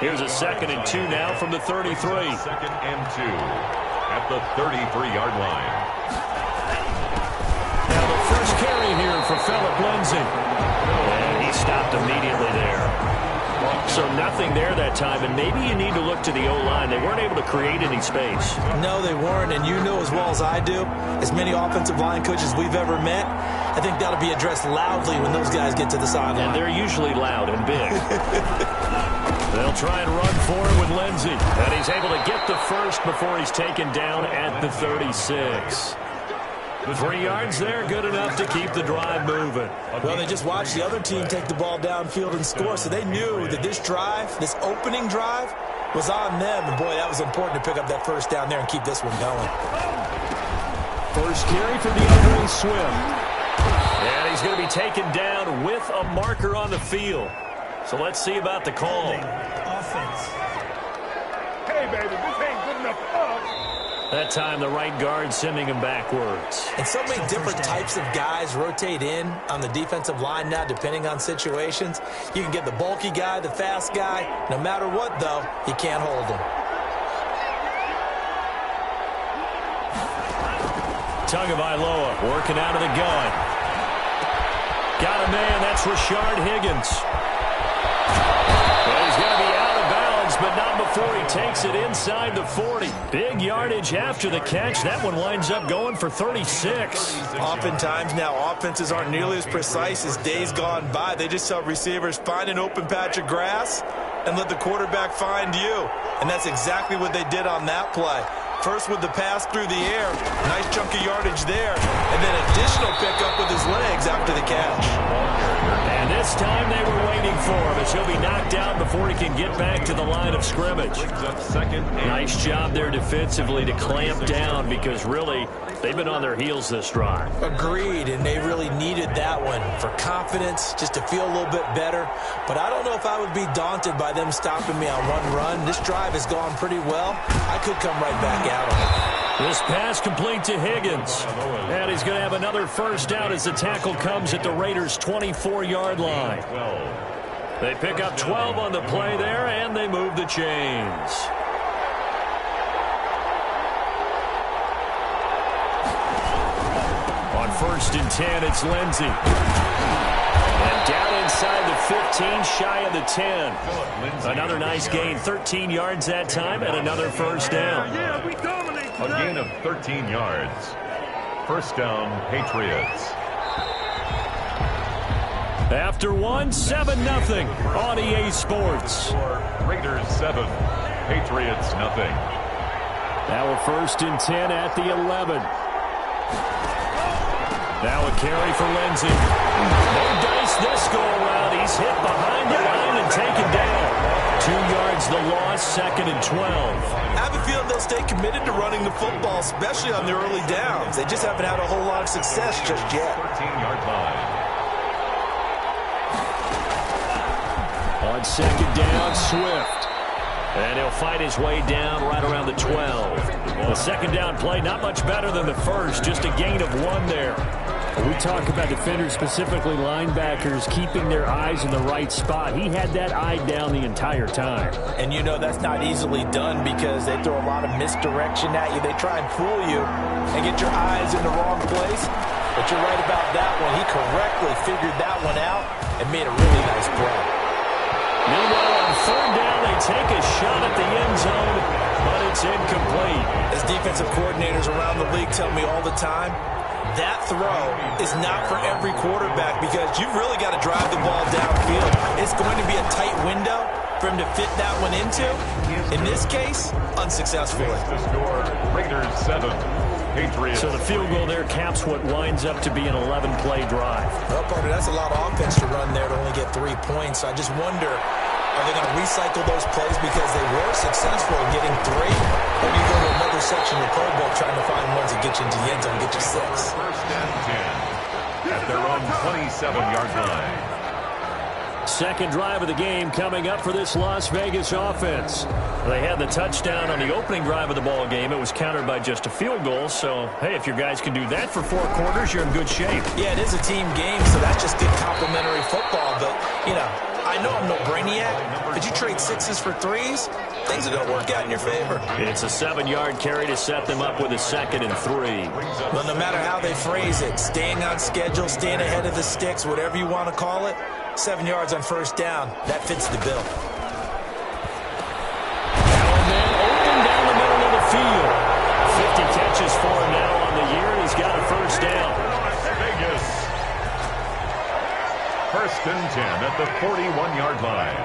Here's a 2nd and 2 now from the 33. 2nd and 2 at the 33-yard line. Now the first carry here for Phillip Lindsay. And he stopped immediately there. So nothing there that time, and maybe you need to look to the O-line. They weren't able to create any space. No, they weren't, and you know as well as I do, as many offensive line coaches we've ever met, I think that'll be addressed loudly when those guys get to the sideline. And they're usually loud and big. They'll try and run for it with Lindsey, and he's able to get the first before he's taken down at the 36. 3 yards there, good enough to keep the drive moving. Well, they just watched the other team take the ball downfield and score, so they knew that this drive, this opening drive, was on them. And, boy, that was important to pick up that first down there and keep this one going. First carry for DeAndre Swift. And he's going to be taken down with a marker on the field. So let's see about the call. Offense. Hey, baby, this ain't good enough for us. That time, the right guard sending him backwards. And so many different types of guys rotate in on the defensive line now, depending on situations. You can get the bulky guy, the fast guy. No matter what, though, you can't hold him. Tagovailoa working out of the gun. Got a man, that's Rashard Higgins. Well, he's going to be out of bounds, but not before he takes it inside the 40. Big yardage after the catch. That one winds up going for 36. Oftentimes now, offenses aren't nearly as precise as days gone by. They just tell receivers, find an open patch of grass and let the quarterback find you. And that's exactly what they did on that play. First with the pass through the air, nice chunk of yardage there, and then additional pickup with his legs after the catch. And this time they were waiting for him as he'll be knocked out before he can get back to the line of scrimmage. Nice job there defensively to clamp down because really they've been on their heels this drive. Agreed, and they really needed that one for confidence, just to feel a little bit better. But I don't know if I would be daunted by them stopping me on one run. This drive has gone pretty well. I could come right back out on it. This pass complete to Higgins. And he's going to have another first down as the tackle comes at the Raiders' 24-yard line. They pick up 12 on the play there, and they move the chains. On 1st and 10, it's Lindsey. And down inside the 15, shy of the 10. Another nice gain, 13 yards that time, and another first down. A gain of 13 yards. First down, Patriots. After one, 7-0 on EA Sports. Raiders 7, Patriots nothing. Now a 1st and 10 at the 11. Now a carry for Lindsey. No dice this go around. He's hit behind the line and taken down. 2 yards the loss, 2nd and 12. I have a feeling they'll stay committed to running the football, especially on the early downs. They just haven't had a whole lot of success just yet. 13-yard line. On 2nd down, Swift. And he'll fight his way down right around the 12. The 2nd down play, not much better than the first, just a gain of 1 there. We talk about defenders, specifically linebackers, keeping their eyes in the right spot. He had that eye down the entire time. And you know that's not easily done because they throw a lot of misdirection at you. They try and fool you and get your eyes in the wrong place. But you're right about that one. He correctly figured that one out and made a really nice play. Meanwhile, on 3rd down, they take a shot at the end zone, but it's incomplete. As defensive coordinators around the league tell me all the time, that throw is not for every quarterback because you've really got to drive the ball downfield. It's going to be a tight window for him to fit that one into. In this case, unsuccessfully. The score, Raiders 7, Patriots. So the field goal there caps what winds up to be an 11-play drive. Well, partner, that's a lot of offense to run there to only get 3 points. So I just wonder, are they going to recycle those plays because they were successful in getting 3? Or do you go to another section of the playbook trying to find ones that get you into the end zone and get you 6? 1st and 10 at their own 27-yard line. 2nd drive of the game coming up for this Las Vegas offense. They had the touchdown on the opening drive of the ball game. It was countered by just a field goal. So, hey, if your guys can do that for 4 quarters, you're in good shape. Yeah, it is a team game, so that's just good complimentary football. But, you know, I know I'm no brainiac, but you trade 6s for 3s, things are going to work out in your favor. It's a 7-yard carry to set them up with a 2nd and 3. Well, no matter how they phrase it, staying on schedule, staying ahead of the sticks, whatever you want to call it, 7 yards on first down, that fits the bill. Now and then, open down the middle of the field. 50 catches for him now on the year, and he's got a first down. Vegas. First and 10 at the 41-yard line.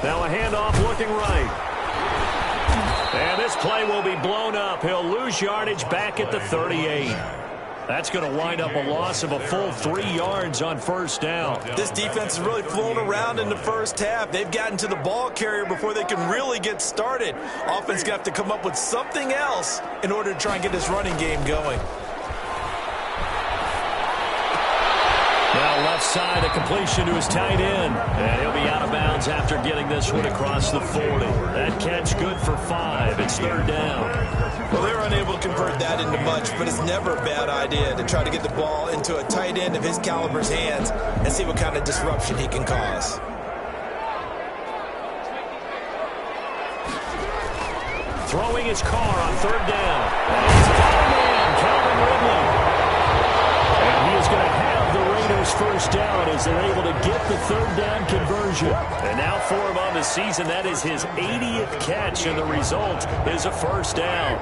Now a handoff looking right. And this play will be blown up. He'll lose yardage back at the 38. That's going to wind up a loss of a full 3 yards on first down. This defense has really flown around in the first half. They've gotten to the ball carrier before they can really get started. Offense going to have to come up with something else in order to try and get this running game going. Now left side, a completion to his tight end. And he'll be out of bounds after getting this one across the 40. That catch good for 5. It's 3rd down. Well, they're unable to convert that into much, but it's never a bad idea to try to get the ball into a tight end of his caliber's hands and see what kind of disruption he can cause. Throwing his car on 3rd down. And he's got a man, Calvin Ridley. And he is going to have the Raiders first down as they're able to get the 3rd down conversion. And now for him on the season, that is his 80th catch, and the result is a first down.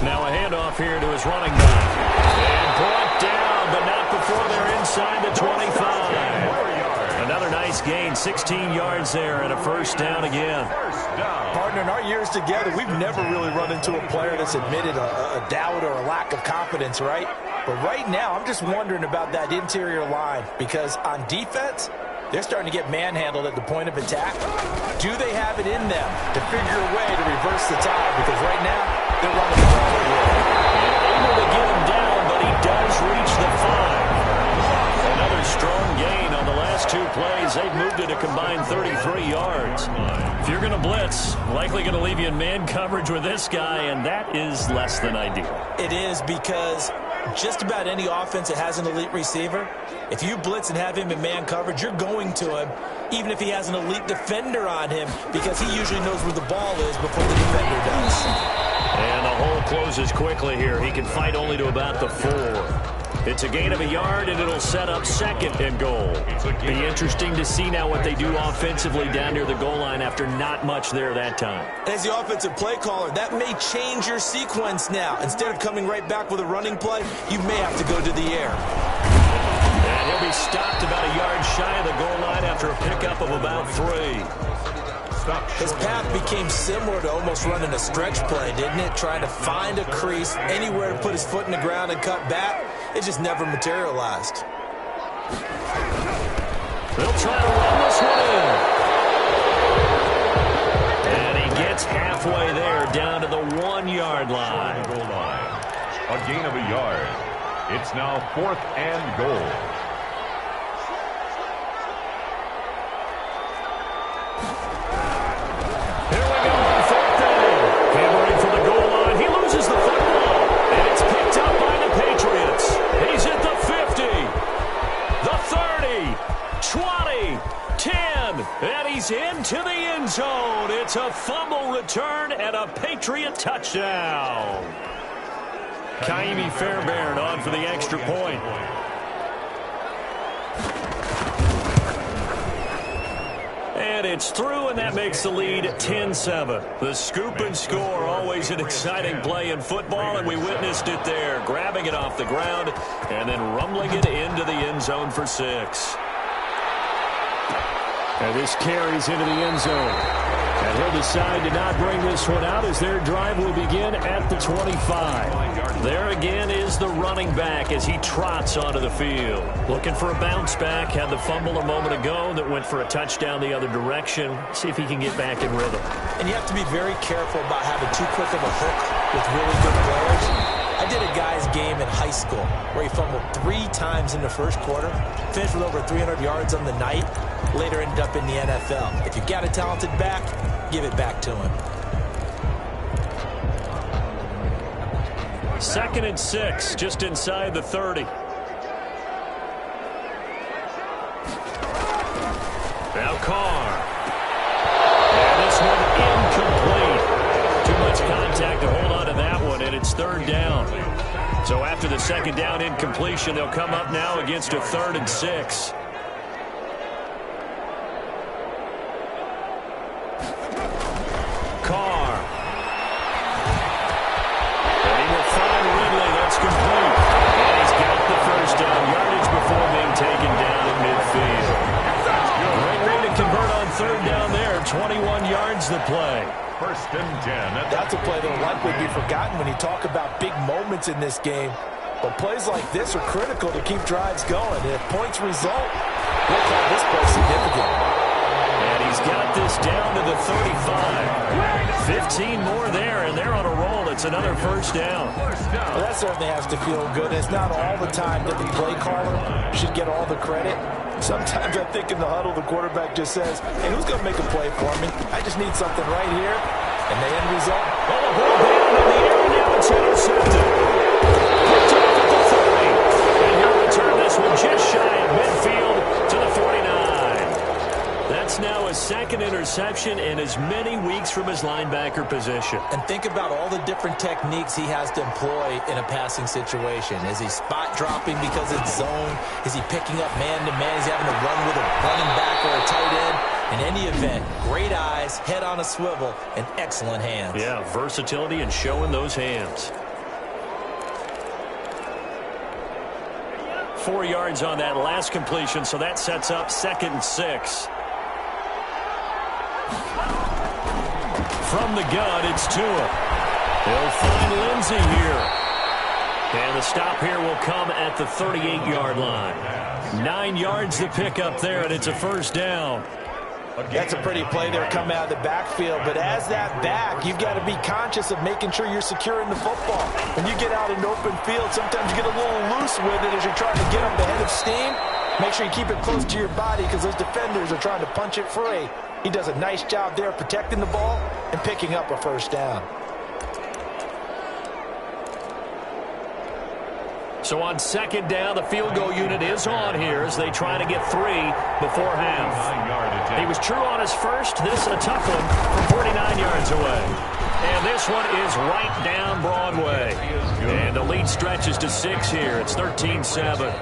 Now a handoff here to his running back. And brought down, but not before they're inside the 25. Another nice gain, 16 yards there, and a first down again. Partner, in our years together, we've never really run into a player that's admitted a doubt or a lack of confidence, right? But right now, I'm just wondering about that interior line, because on defense, they're starting to get manhandled at the point of attack. Do they have it in them to figure a way to reverse the tide? Because right now, they're running the ball away. Able to get him down, but he does reach the 5. Another strong gain on the last 2 plays. They've moved it a combined 33 yards. If you're going to blitz, likely going to leave you in man coverage with this guy, and that is less than ideal. It is, because just about any offense that has an elite receiver, if you blitz and have him in man coverage, you're going to him, even if he has an elite defender on him, because he usually knows where the ball is before the defender does. And the hole closes quickly here. He can fight only to about the 4. It's a gain of a yard, and it'll set up 2nd and goal. Be interesting to see now what they do offensively down near the goal line after not much there that time. As the offensive play caller, that may change your sequence now. Instead of coming right back with a running play, you may have to go to the air. And he'll be stopped about a yard shy of the goal line after a pickup of about 3. His path became similar to almost running a stretch play, didn't it? Trying to find a crease, anywhere to put his foot in the ground and cut back. It just never materialized. They'll try to run this one in. And he gets halfway there, down to the 1-yard line. A gain of a yard. It's now 4th and goal. Into the end zone. It's a fumble return and a Patriot touchdown. Kaimi Fairbairn on for the extra point. And it's through, and that makes the lead 10-7. The scoop and score, always an exciting play in football, and we witnessed it there. Grabbing it off the ground and then rumbling it into the end zone for 6. And this carries into the end zone. And he'll decide to not bring this one out as their drive will begin at the 25. There again is the running back as he trots onto the field. Looking for a bounce back. Had the fumble a moment ago that went for a touchdown the other direction. See if he can get back in rhythm. And you have to be very careful about having too quick of a hook with really good players. I did a guy's game in high school where he fumbled 3 times in the first quarter, finished with over 300 yards on the night, later ended up in the NFL. If you got a talented back, give it back to him. 2nd and 6, just inside the 30. Now Carr. And this one incomplete. Too much contact to hold on to that one, and it's 3rd down. So after the 2nd down incompletion, they'll come up now against a 3rd and 6. Carr. And he will find Ridley. That's complete. And he's got the 1st down. Yardage before being taken down at midfield. Great way to convert on 3rd down there. 21 yards the play. 1st and 10. That's a play that will likely be forgotten when you talk about big moments in this game. But plays like this are critical to keep drives going. And if points result, we'll call this play significant. And he's got this down to the 35. 15 more there, and they're on a roll. It's another 1st down. Well, that certainly has to feel good. It's not all the time that the play caller should get all the credit. Sometimes I think in the huddle, the quarterback just says, hey, who's going to make a play for me? I just need something right here. And the end result, oh, the ball down in the air, now it's intercepted. Picked off at the 30. And he'll return this one just shy of midfield to the 49. That's now a 2nd interception in as many weeks from his linebacker position. And think about all the different techniques he has to employ in a passing situation. Is he spot dropping because it's zone? Is he picking up man-to-man? Is he having to run with a running back or a tight end? In any event, great eyes, head on a swivel, and excellent hands. Yeah, versatility and showing those hands. 4 yards on that last completion, so that sets up 2nd and 6. From the gun, it's Tua. He'll find Lindsey here. And the stop here will come at the 38-yard line. 9 yards to pick up there, and it's a 1st down. That's a pretty play there coming out of the backfield. But as that back, you've got to be conscious of making sure you're securing the football. When you get out in open field, sometimes you get a little loose with it as you're trying to get up the head of steam. Make sure you keep it close to your body because those defenders are trying to punch it free. He does a nice job there protecting the ball and picking up a 1st down. So on 2nd down, the field goal unit is on here as they try to get 3 before half. He was true on his first. This a tough one from 49 yards away. And this one is right down Broadway. And the lead stretches to 6 here. It's 13-7.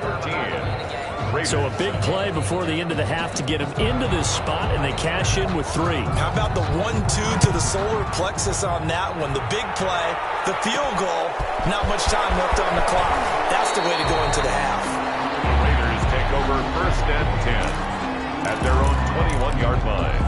So a big play before the end of the half to get him into this spot, and they cash in with 3. How about the 1-2 to the solar plexus on that one? The big play, the field goal, not much time left on the clock. That's the way to go into the half. Raiders take over 1st and 10 at their own 21-yard line.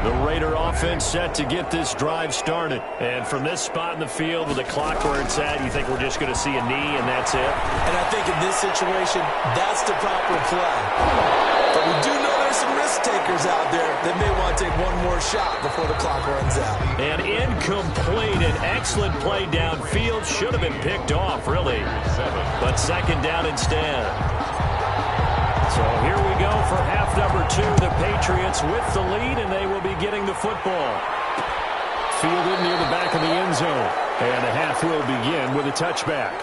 The Raider offense set to get this drive started. And from this spot in the field with the clock where it's at, you think we're just going to see a knee and that's it? And I think in this situation, that's the proper play. But we do know there's some risk takers out there that may want to take one more shot before the clock runs out. And incomplete, an excellent play downfield. Should have been picked off, really. But 2nd down instead. So here we go for half number 2. The Patriots with the lead, and they will be getting the football. Fielded near the back of the end zone. And the half will begin with a touchback.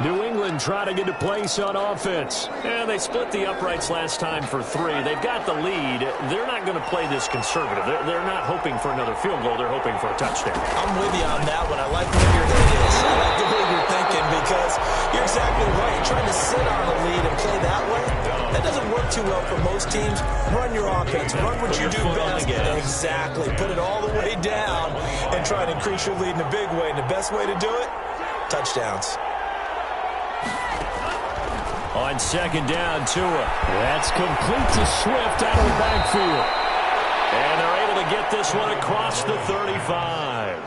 New England trying to get a place on offense. And they split the uprights last time for 3. They've got the lead. They're not going to play this conservative. They're not hoping for another field goal. They're hoping for a touchdown. I'm with you on that one. I like where your head is. I like the way you're thinking because you're exactly right. You're trying to sit on a lead and play that way. That doesn't work too well for most teams. Run your offense. Run what you do best. Exactly. Put it all the way down and try to increase your lead in a big way. And the best way to do it, touchdowns. On 2nd down, Tua. That's complete to Swift out of the backfield. And they're able to to get this one across the 35.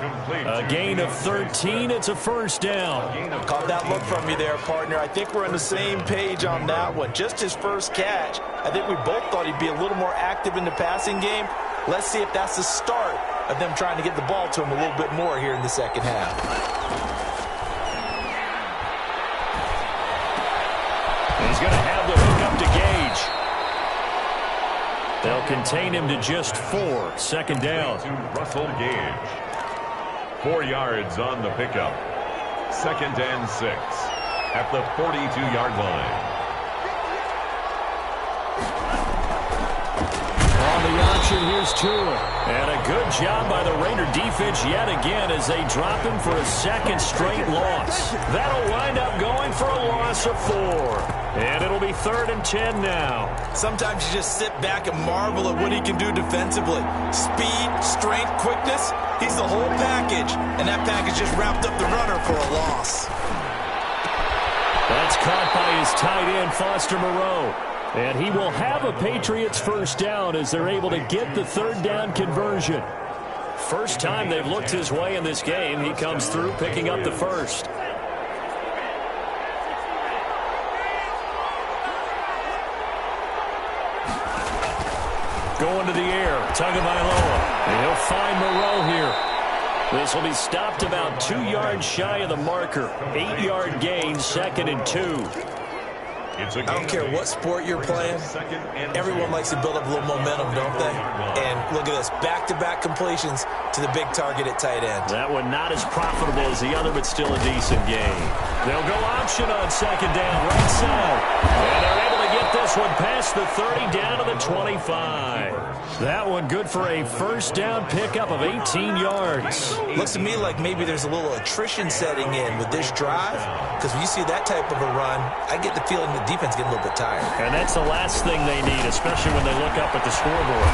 A gain of 13. It's a first down. Caught that look from you there, partner. I think we're on the same page on that one. Just his first catch. I think we both thought he'd be a little more active in the passing game. Let's see if that's the start of them trying to get the ball to him a little bit more here in the second half. He's going to have the hook up to Gage. They'll contain him to just 4. Second down. To Russell Gage. 4 yards on the pickup. 2nd and 6 at the 42-yard line. On the option, here's Tua. And a good job by the Raider defense yet again as they drop him for a second straight loss. That'll wind up going for a loss of 4. And it'll be 3rd and 10 now. Sometimes you just sit back and marvel at what he can do defensively. Speed, strength, quickness. He's the whole package. And that package just wrapped up the runner for a loss. That's caught by his tight end, Foster Moreau. And he will have a Patriots first down as they're able to get the 3rd down conversion. First time they've looked his way in this game. He comes through picking up the first. Going to the air, Tagovailoa. And he'll find Moreau here. This will be stopped about 2 yards shy of the marker. 8-yard gain, 2nd and 2. I don't care what sport you're playing. Everyone likes to build up a little momentum, don't they? And look at this, back-to-back completions to the big target at tight end. That one not as profitable as the other, but still a decent gain. They'll go option on 2nd down, right side. And they're able to get this one past the 30 down to the 25. That one good for a first down pickup of 18 yards. Looks to me like maybe there's a little attrition setting in with this drive, because when you see that type of a run, I get the feeling the defense getting a little bit tired. And that's the last thing they need, especially when they look up at the scoreboard.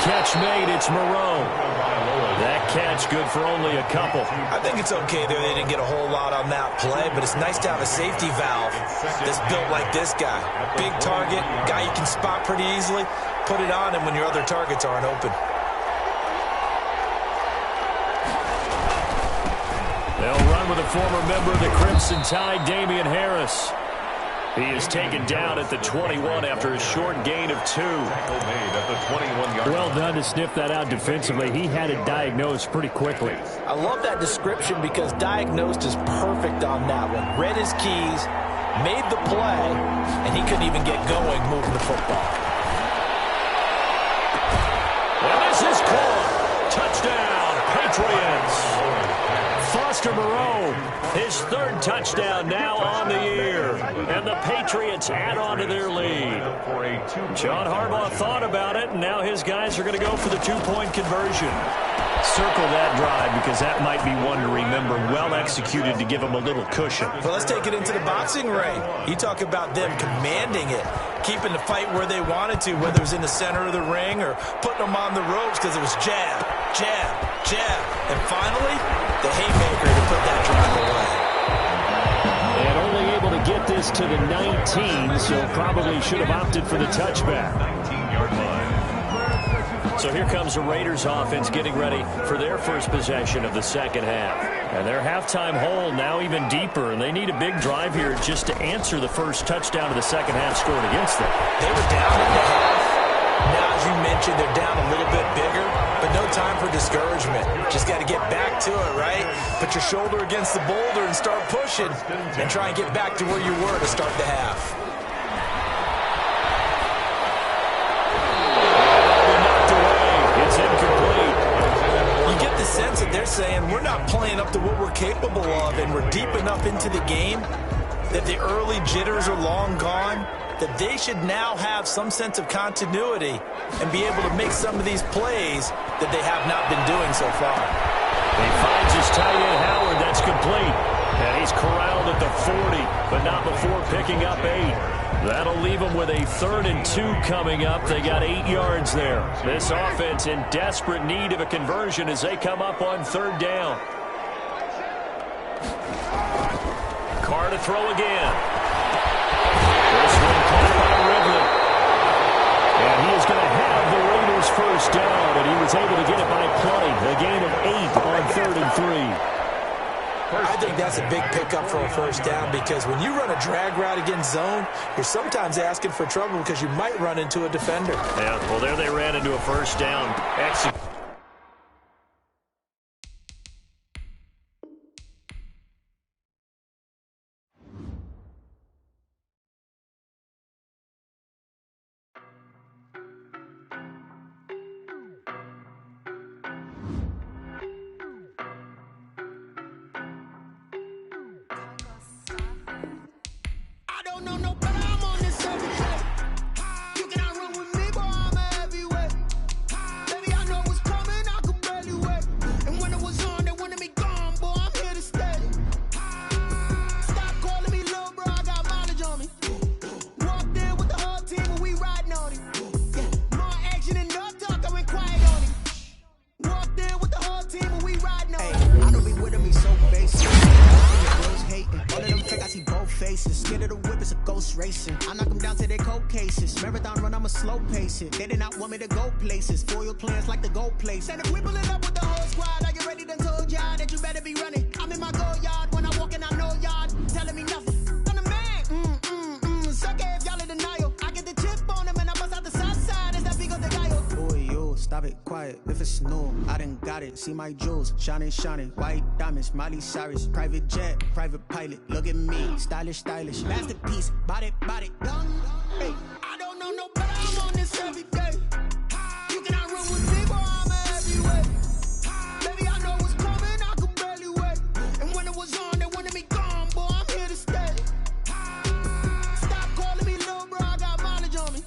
Catch made, it's Moreau. That catch good for only a couple. I think it's okay there. They didn't get a whole lot on that play, but it's nice to have a safety valve that's built like this guy. Big target, guy you can spot pretty easily. Put it on him when your other targets aren't open. They'll run with a former member of the Crimson Tide, Damian Harris. He is taken down at the 21 after a short gain of 2. Well done to sniff that out defensively. He had it diagnosed pretty quickly. I love that description because diagnosed is perfect on that one. Read his keys, made the play, and he couldn't even get going moving the football. And this is caught. Touchdown, Patriots. Foster Moreau, his 3rd touchdown now on the year. And the Patriots add on to their lead. John Harbaugh thought about it, and now his guys are going to go for the 2-point conversion. Circle that drive because that might be one to remember. Well executed to give them a little cushion. Well, let's take it into the boxing ring. You talk about them commanding it, keeping the fight where they wanted to, whether it was in the center of the ring or putting them on the ropes because it was jab, jab, jab. And finally, the haymaker to put that drive away. And only able to get this to the 19, so probably should have opted for the touchback. 19-yard line. So here comes the Raiders offense getting ready for their first possession of the second half. And their halftime hole now even deeper, and they need a big drive here just to answer the first touchdown of the second half scored against them. They were down in the half. Now, as you mentioned, they're down a little bit bigger, but no time for discouragement. Just got to get back to it, right? Put your shoulder against the boulder and start pushing and try and get back to where you were to start the half. Sense that they're saying we're not playing up to what we're capable of, and we're deep enough into the game that the early jitters are long gone, that they should now have some sense of continuity and be able to make some of these plays that they have not been doing so far. He finds his tight end Howard. That's complete. And he's corralled at the 40, but not before picking up 8. That'll leave them with a 3rd and 2 coming up. They got 8 yards there. This offense in desperate need of a conversion as they come up on 3rd down. Carr to throw again. This one caught by Ridley. And he is going to have the Raiders first down, and he was able to get it by play. A gain of 8 on 3rd and 3. I think that's a big pickup for a first down because when you run a drag route against zone, you're sometimes asking for trouble because you might run into a defender. Yeah, well, there they ran into a first down. They did not want me to go places. Foil plans like the gold place. And if we pulling up with the whole squad, are you ready to told y'all that you better be running? I'm in my go yard when I walk in, I know y'all telling me nothing. I'm the man. Suck it if y'all in denial. I get the chip on them and I bust out the south side. Is that big of the guy? Boy, yo, stop it, quiet. If it's new, I done got it. See my jewels, shining, white diamonds, Miley Cyrus, private jet, private pilot. Look at me, stylish, masterpiece, body, young. Hey, I don't know no better. I'm on this every day. You cannot run with me, boy, I'm heavyweight. Baby, I know what's coming, I could barely wait. And when it was on, they wanted me gone, boy, I'm here to stay. Stop calling me little bro, I got mileage on me.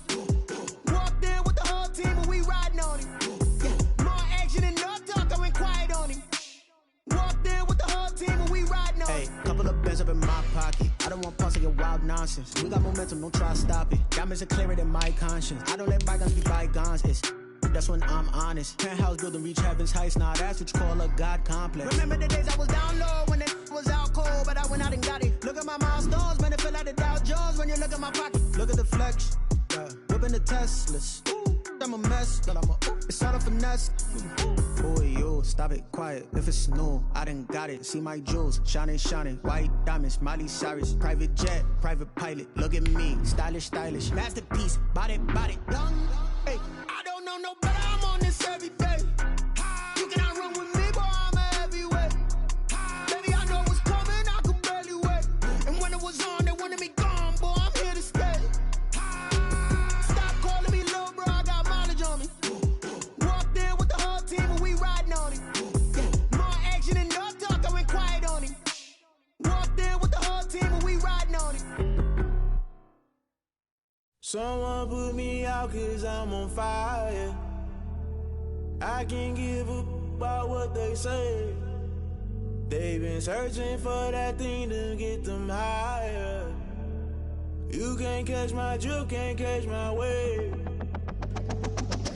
Walked in with the whole team and we riding on him. Yeah, more action and no talk, I went quiet on him. Walked in with the whole team and we riding on him. Hey, couple of bands up in my pocket. I don't want parts of your wild nonsense. We got momentum, don't try to stop it. Diamonds are clearer than my conscience. I don't let bygones be bygones. That's when I'm honest. Penthouse building, reach heaven's heights. Now that's what you call a God complex. Remember the days I was down low when it was out cold, but I went out and got it. Look at my milestones, man, it feel like the Dow Jones when you look at my pocket. Look at the flex, whipping the Teslas. I'm a mess, but it's all a finesse. Boy, yo, stop it, quiet. If it's new, I done got it. See my jewels, shining, white diamonds, Miley Cyrus, private jet, private pilot. Look at me, stylish, masterpiece, body, young. Hey, I don't know no better. I'm on this every day. You cannot run with me, boy, I'm a heavyweight. Baby, I know what's coming, I could barely wait. And when it was on, they wanted me gone, boy, I'm here to stay. Stop calling me little bro, I got mileage on me. Walked in with the whole team and we riding on him. Yeah, more action and no talk, I went quiet on him. Walked in with the whole team and we riding on him. Someone put me out 'cause I'm on fire. I can't give up about what they say. They've been searching for that thing to get them higher. You can't catch my drift, can't catch my wave.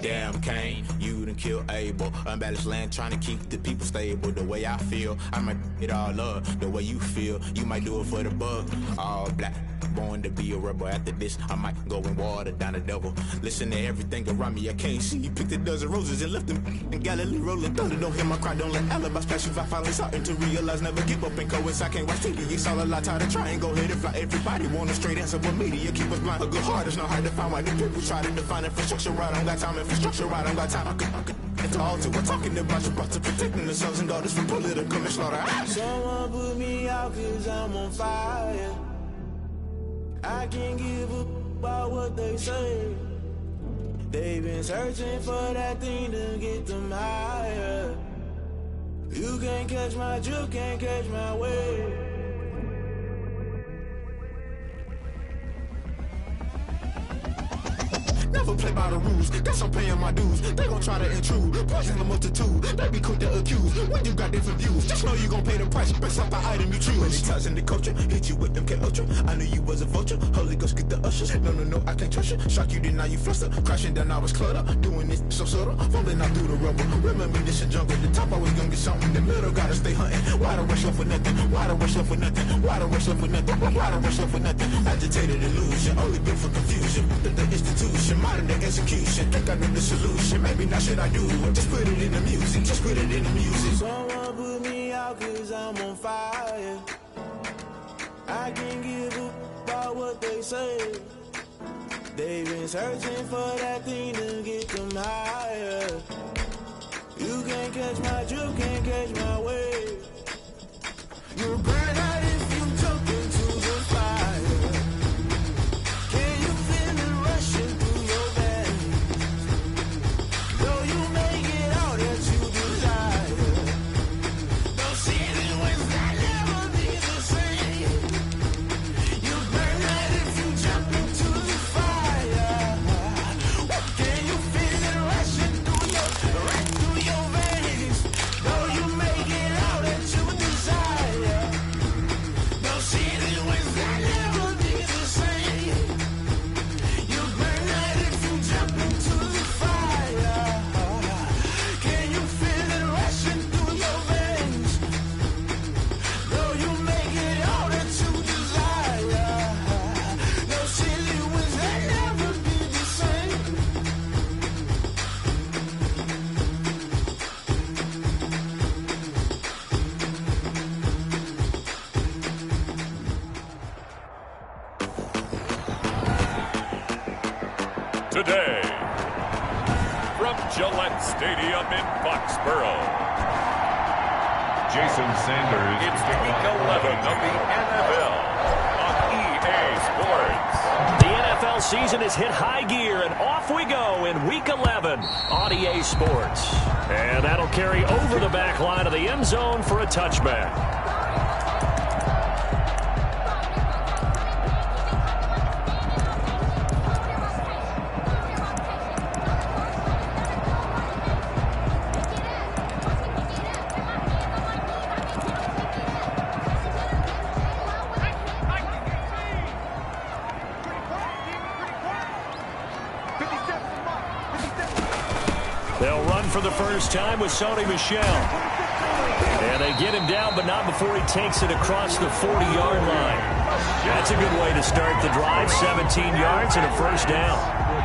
Damn, Kane, you done killed Abel. Unbalanced land, trying to keep the people stable. The way I feel, I might it all up. The way you feel, you might do it for the bug. All black, born to be a rebel. After this, I might go and water down the devil. Listen to everything around me, I can't see. Picked a dozen roses and left them in Galilee rolling thunder. Don't hear my cry, don't let alibis pass you. I finally starting to realize, never give up and coincide. Can't watch TV, it's all a lot. Tired of trying, go ahead and fly. Everybody want a straight answer, but media keep us blind. A good heart is not hard to find. Why the people try to define infrastructure right? I don't got time, infrastructure right, I don't got time. I could it's all to we're talking about you, about to protecting the sons and daughters from political and slaughter. Someone put me out 'cause I'm on fire. I can't give up about what they say. They've been searching for that thing to get them higher. You can't catch my drift, can't catch my wave. Never play by the rules, guess I'm paying my dues. They gon' try to intrude, poison the multitude. They be quick to accuse, when you got different views. Just know you gon' pay the price, based off the item you choose. Many times in the culture, hit you with them K-Ultra. I knew you was a vulture, Holy Ghost get the ushers. No, I can't trust you. Shock you, then now you fluster. Crashing down, I was cluttered. Doing this so subtle, falling out through the rubble. Remember this a jungle, the top I was gonna get something. The middle gotta stay hunting. Why the rush left for nothing? Why the rush left for nothing? Why the rush left for nothing? Why the rush left for nothing? Agitated illusion, only built for confusion. The institution, modern the execution. Think I know the solution. Maybe not should I do it. Just put it in the music. Just put it in the music. Someone put me out 'cause I'm on fire. I can't give up about what they say. They've been searching for that thing to get them higher. You can't catch my drift, can't catch my wave. You'll burn out if you jump into the fire. Can you feel it rushing through your veins? Though you make it all that you desire. No ceiling was that never be the same. You burn out if you jump into the fire. Can you feel it rushing through your veins? Though you make it all that you desire. No ceiling was that never be the same. You burn out if you jump into the fire. Can you feel it rushing through your veins? Though you make it all that you desire. No ceiling was that never be the same. Today, from Gillette Stadium in Foxborough, Jason Sanders. It's Week 11 of the NFL on EA Sports. The NFL season has hit high gear, and off we go in Week 11 on EA Sports. And that'll carry over the back line of the end zone for a touchback. They'll run for the first time with Sony Michel. And they get him down, but not before he takes it across the 40-yard line. That's a good way to start the drive. 17 yards and a first down.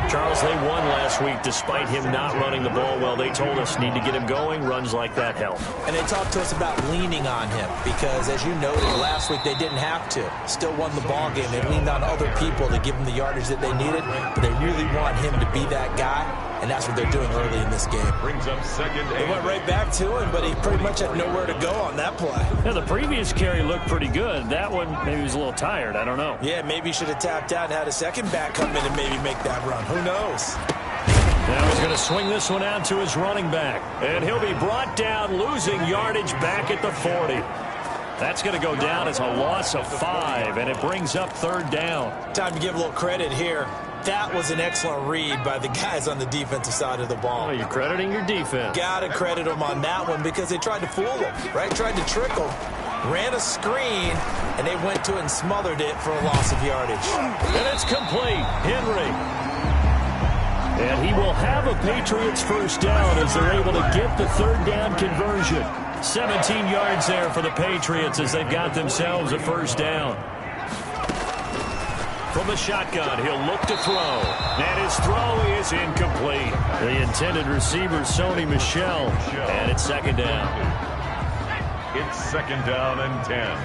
Charles, they won last week despite him not running the ball well. They told us need to get him going. Runs like that help. And they talked to us about leaning on him because, as you noted, last week they didn't have to. Still won the ball game. They leaned on other people to give them the yardage that they needed, but they really want him to be that guy, and that's what they're doing early in this game. Brings up second. They went right back to him, but he pretty much had nowhere to go on that play. Yeah, the previous carry looked pretty good. That one, maybe he was a little tired. I don't know. Yeah, maybe he should have tapped out and had a second back come in and maybe make that run. Who knows? Now he's going to swing this one out to his running back. And he'll be brought down, losing yardage back at the 40. That's going to go down as a loss of 5, and it brings up third down. Time to give a little credit here. That was an excellent read by the guys on the defensive side of the ball. Oh, you're crediting your defense. Got to credit them on that one because they tried to fool them, right? Tried to trick them. Ran a screen, and they went to it and smothered it for a loss of yardage. And it's complete. Henry. And he will have a Patriots first down as they're able to get the third down conversion. 17 yards there for the Patriots as they've got themselves a first down. From the shotgun, he'll look to throw. And his throw is incomplete. The intended receiver, Sony Michel. And it's second down. It's second down and 10.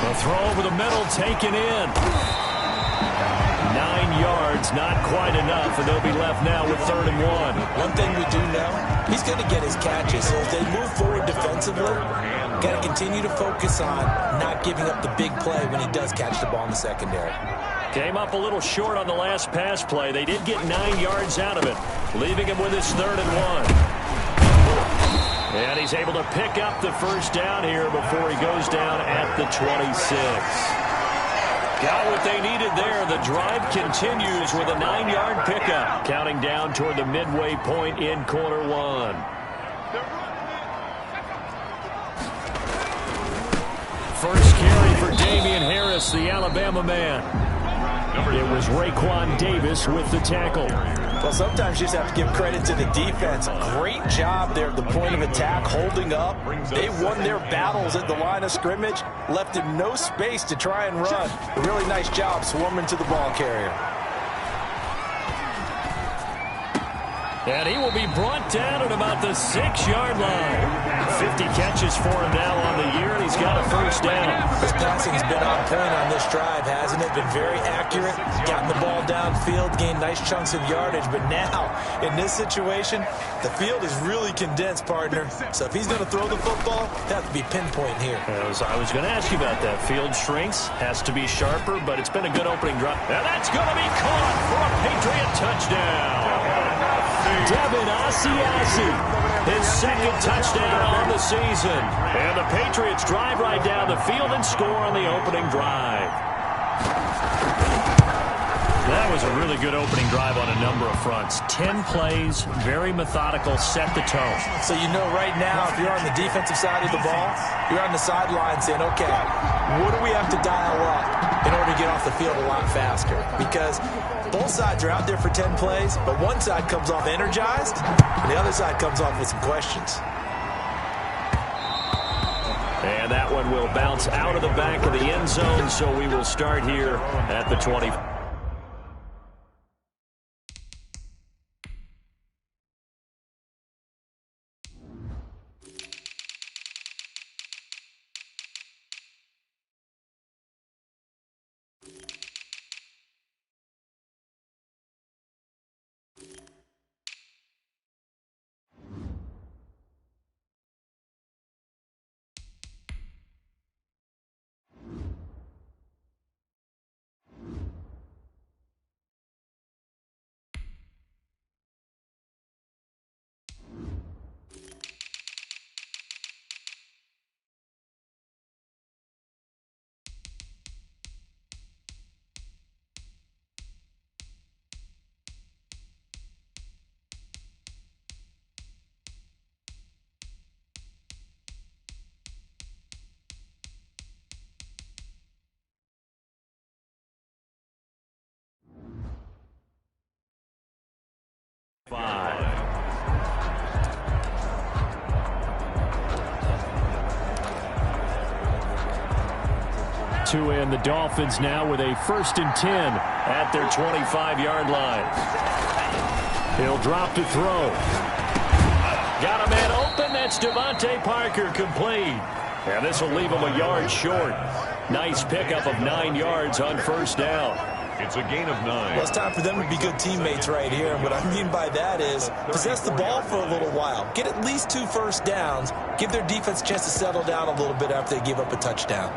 The throw over the middle taken in. 9 yards, not quite enough, and they'll be left now with 3rd and 1. One thing we do know, he's going to get his catches. So as they move forward defensively, got to continue to focus on not giving up the big play when he does catch the ball in the secondary. Came up a little short on the last pass play. They did get 9 yards out of it, leaving him with his 3rd and 1. And he's able to pick up the first down here before he goes down at the 26. Got what they needed there. The drive continues with a 9-yard pickup, counting down toward the midway point in quarter 1. First carry for Damian Harris, the Alabama man. It was Raekwon Davis with the tackle. Well, sometimes you just have to give credit to the defense. Great job there at the point of attack, holding up. They won their battles at the line of scrimmage, left him no space to try and run. A really nice job swarming to the ball carrier. And he will be brought down at about the 6-yard line. 50 catches for him now on the year, and he's got a first down. His passing has been on point on this drive, hasn't it? Been very accurate, gotten the ball downfield, gained nice chunks of yardage. But now, in this situation, the field is really condensed, partner. So if he's going to throw the football, it has to be pinpoint here. I was going to ask you about that. Field shrinks, has to be sharper, but it's been a good opening drive. And that's going to be caught for a Patriot touchdown. Devin Asiasi, his second touchdown on the season. And the Patriots drive right down the field and score on the opening drive. That was a really good opening drive on a number of fronts. 10 plays, very methodical, set the tone. So you know right now, if you're on the defensive side of the ball, you're on the sideline saying, okay, what do we have to dial up in order to get off the field a lot faster? Because both sides are out there for 10 plays, but one side comes off energized, and the other side comes off with some questions. And that one will bounce out of the back of the end zone, so we will start here at the 20. Tua and the Dolphins now with a 1st and 10 at their 25-yard line. He'll drop to throw. Got a man open. That's Devontae Parker, complete. And this will leave him a yard short. Nice pickup of 9 yards on 1st down. It's a gain of 9. Well, it's time for them to be good teammates right here. And what I mean by that is possess the ball for a little while. Get at least 2 first downs. Give their defense a chance to settle down a little bit after they give up a touchdown.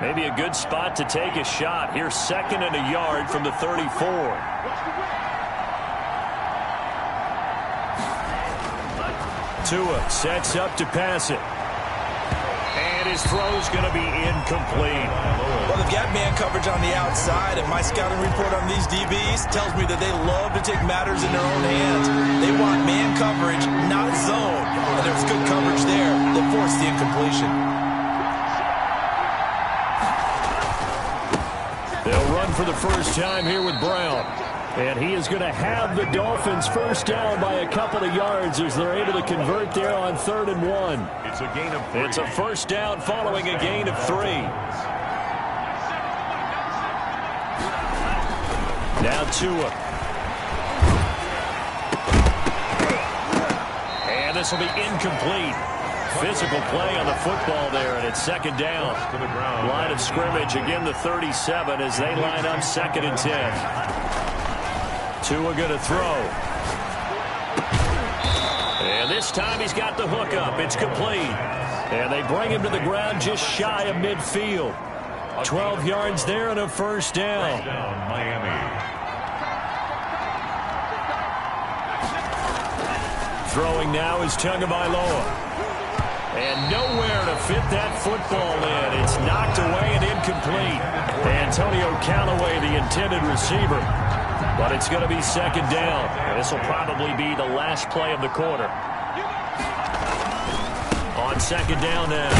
Maybe a good spot to take a shot. Here's 2nd and a yard from the 34. Tua sets up to pass it. And his throw's going to be incomplete. Well, they've got man coverage on the outside, and my scouting report on these DBs tells me that they love to take matters in their own hands. They want man coverage, not zone. And there's good coverage there that forced the incompletion. They'll run for the first time here with Brown. And he is going to have the Dolphins first down by a couple of yards as they're able to convert there on 3rd and 1. It's a gain of 3. It's a first down following a gain of 3. Now Tua. And this will be incomplete. Physical play on the football there, and it's 2nd down. Line of scrimmage, again the 37 as they line up 2nd and 10. Tua going to throw. And this time he's got the hook up. It's complete. And they bring him to the ground just shy of midfield. 12 yards there and a first down. Miami. Throwing now is Tagovailoa. And nowhere to fit that football in. It's knocked away and incomplete. Antonio Callaway, the intended receiver. But it's going to be 2nd down. And this will probably be the last play of the quarter. On 2nd down now.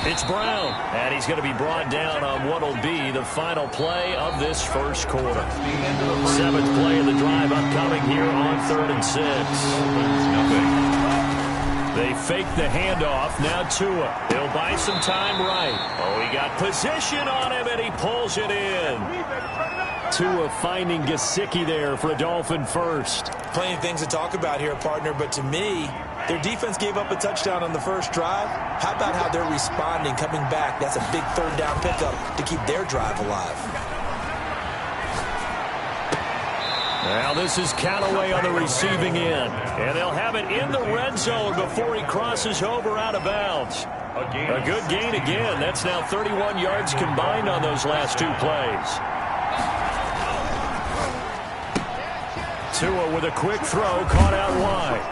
It's Brown, and he's going to be brought down on what will be the final play of this first quarter. 7th play of the drive upcoming here on 3rd and 6. They fake the handoff. Now Tua. He'll buy some time right. Oh, he got position on him, and he pulls it in. Tua finding Gesicki there for a Dolphin first. Plenty of things to talk about here, partner, but to me, their defense gave up a touchdown on the first drive. How about how they're responding, coming back? That's a big 3rd down pickup to keep their drive alive. Now this is Callaway on the receiving end. And they'll have it in the red zone before he crosses over out of bounds. A good gain again. That's now 31 yards combined on those last 2 plays. Tua with a quick throw, caught out wide.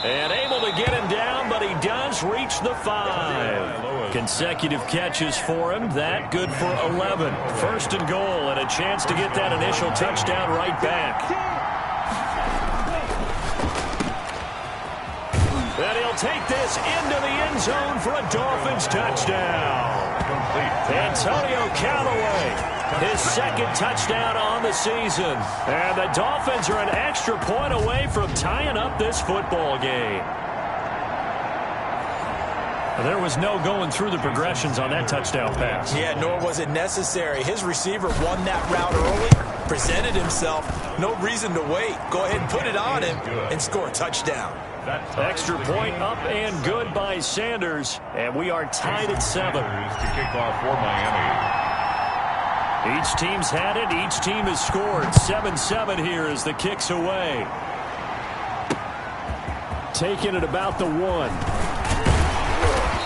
And able to get him down, but he does reach the 5. Consecutive catches for him. That good for 11. 1st and goal, and a chance to get that initial touchdown right back. And he'll take this into the end zone for a Dolphins touchdown. Antonio Callaway, his 2nd touchdown on the season. And the Dolphins are an extra point away from tying up this football game. There was no going through the progressions on that touchdown pass. Yeah, nor was it necessary. His receiver won that route early, presented himself. No reason to wait. Go ahead and put it on him and score a touchdown. Extra point up and good by Sanders. And we are tied at 7. To kick off for Miami. Each team's had it. Each team has scored. 7-7 here as the kick's away. Taking it about the 1.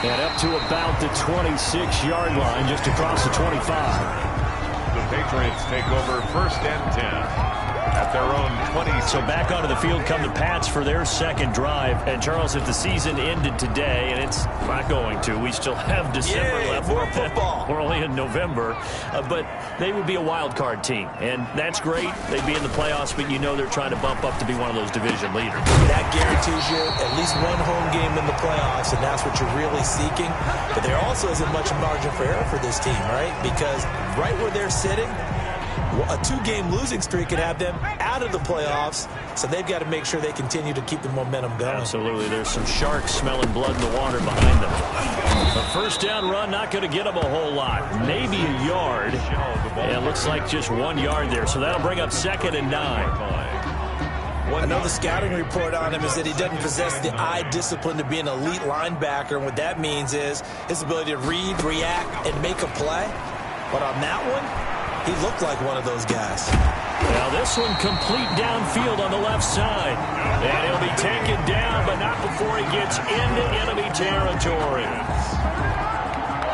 And up to about the 26-yard line, just across the 25. The Patriots take over 1st and 10. At their own 20. So back onto the field come the Pats for their 2nd drive. And, Charles, if the season ended today, and it's not going to, we still have December left. More football. We're only in November. But they would be a wild card team. And that's great. They'd be in the playoffs, but you know they're trying to bump up to be one of those division leaders. That guarantees you at least one home game in the playoffs, and that's what you're really seeking. But there also isn't much margin for error for this team, right? Because right where they're sitting, a 2-game losing streak could have them out of the playoffs, so they've got to make sure they continue to keep the momentum going. Absolutely. There's some sharks smelling blood in the water behind them. A 1st down run, not going to get them a whole lot. Maybe a yard. And it looks like just 1 yard there, so that'll bring up 2nd and 9. I know the scouting report on him is that he doesn't possess the eye discipline to be an elite linebacker, and what that means is his ability to read, react, and make a play. But on that one, he looked like one of those guys. Now this one complete downfield on the left side. And he'll be taken down, but not before he gets into enemy territory.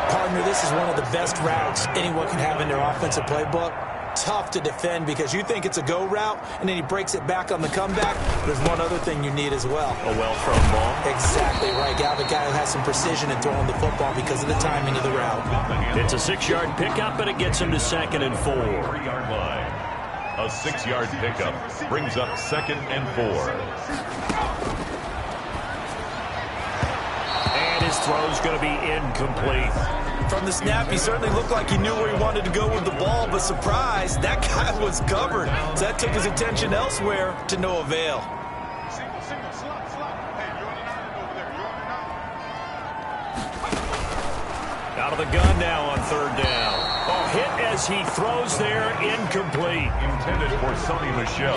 Partner, this is one of the best routes anyone can have in their offensive playbook. Tough to defend because you think it's a go route, and then he breaks it back on the comeback. There's one other thing you need as well. A well-thrown ball. Exactly right. Got a guy who has some precision in throwing the football because of the timing of the route. It's a 6-yard pickup, and it gets him to 2nd and 4. 4-yard line. A 6-yard pickup brings up 2nd and 4. And his throw's going to be incomplete. From the snap, he certainly looked like he knew where he wanted to go with the ball, but surprise, that guy was covered. So that took his attention elsewhere to no avail. Single, slot. Hey, you're on an island over there. You're on an island. Out of the gun now on 3rd down. Oh, hit as he throws there, incomplete. Intended for Sonny Michel.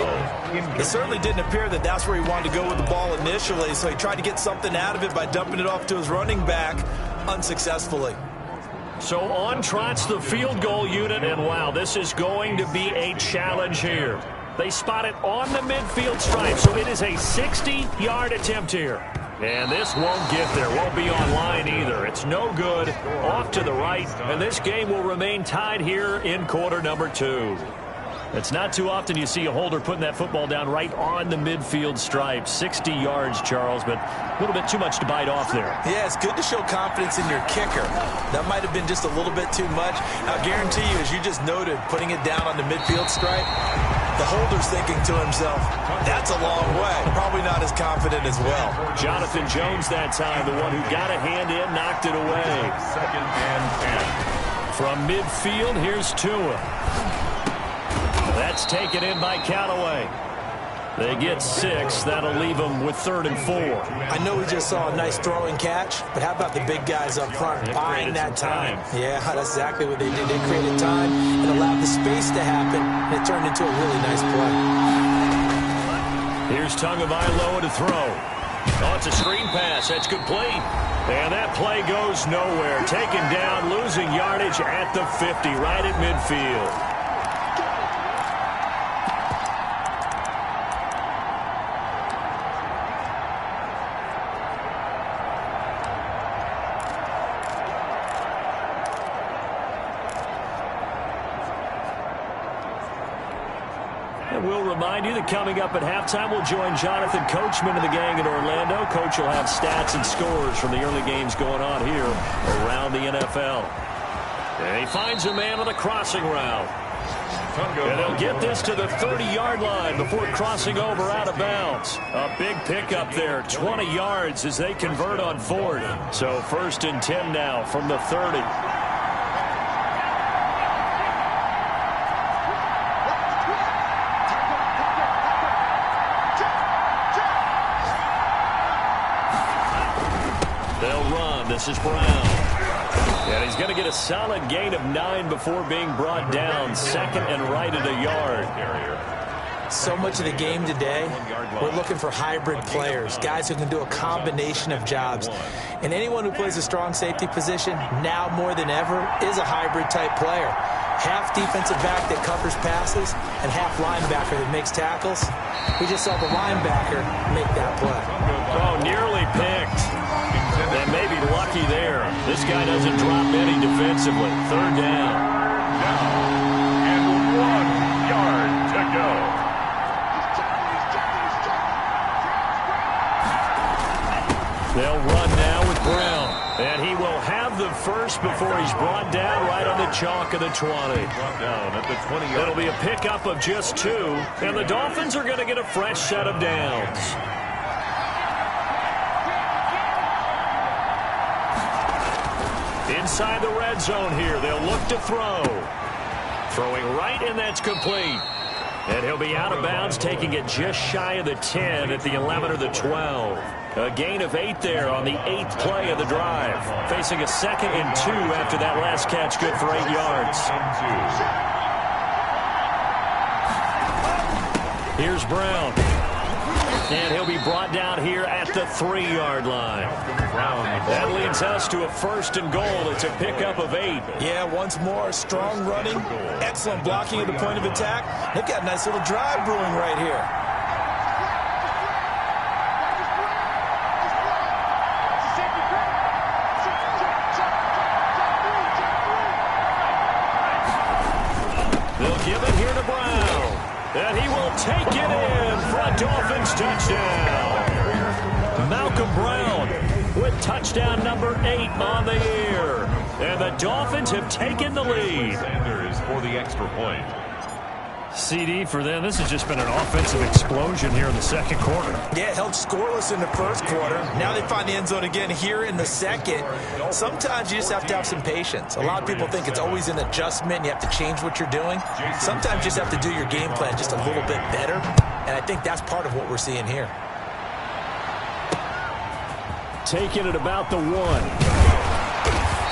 It certainly didn't appear that that's where he wanted to go with the ball initially, so he tried to get something out of it by dumping it off to his running back unsuccessfully. So on trots the field goal unit, and wow, this is going to be a challenge here. They spot it on the midfield stripe, so it is a 60-yard attempt here. And this won't get there, won't be on line either. It's no good, off to the right, and this game will remain tied here in quarter number 2. It's not too often you see a holder putting that football down right on the midfield stripe. 60 yards, Charles, but a little bit too much to bite off there. Yeah, it's good to show confidence in your kicker. That might have been just a little bit too much. I'll guarantee you, as you just noted, putting it down on the midfield stripe, The holder's thinking to himself, that's a long way. Probably not as confident as well. Jonathan Jones that time, the one who got a hand in, knocked it away. 2nd and 10. From midfield, here's Tua. That's taken in by Callaway. They get 6. That'll leave them with 3rd and 4. I know we just saw a nice throw and catch, but how about the big guys up front buying that time? Yeah, that's exactly what they did. They created time and allowed the space to happen, and it turned into a really nice play. Here's Tagovailoa to throw. Oh, it's a screen pass. That's complete. And that play goes nowhere. Taken down, losing yardage at the 50, right at midfield. We'll remind you that coming up at halftime, we'll join Jonathan Coachman and the gang in Orlando. Coach will have stats and scores from the early games going on here around the NFL. And he finds a man on the crossing route. And they'll get this to the 30-yard line before crossing over out of bounds. A big pickup there, 20 yards as they convert on 4th. So 1st and 10 now from the 30. This is Brown. And he's going to get a solid gain of 9 before being brought down. 2nd and right at a yard. So much of the game today, we're looking for hybrid players, guys who can do a combination of jobs. And anyone who plays a strong safety position, now more than ever, is a hybrid type player. Half defensive back that covers passes and half linebacker that makes tackles. We just saw the linebacker make that play. Oh, nearly picked. And maybe lucky there. This guy doesn't drop any defensively. 3rd down. And 1 yard to go. They'll run now with Brown. And he will have the first before he's brought down right on the chalk of the 20. Down at the 20. It'll be a pickup of just 2. And the Dolphins are going to get a fresh set of downs. Inside the red zone here, they'll look to throw. Throwing right, and that's complete. And he'll be out of bounds, taking it just shy of the 10 at the 11 or the 12. A gain of 8 there on the 8th play of the drive. Facing a 2nd and 2 after that last catch, good for 8 yards. Here's Brown. And he'll be brought down here at the 3-yard line. That leads us to a 1st and goal. It's a pickup of 8. Yeah, once more, strong running, excellent blocking at the point of attack. They've got a nice little drive brewing right here. They'll give it here to Brown. And he will take it in for a Dolphins touchdown. Malcolm Brown with touchdown number 8 on the year. And the Dolphins have taken the lead. Sanders for the extra point. CD for them. This has just been an offensive explosion here in the 2nd quarter. Yeah, held scoreless in the 1st quarter. Now they find the end zone again here in the 2nd. Sometimes you just have to have some patience. A lot of people think it's always an adjustment. You have to change what you're doing. Sometimes you just have to do your game plan just a little bit better. And I think that's part of what we're seeing here. Taking it about the 1.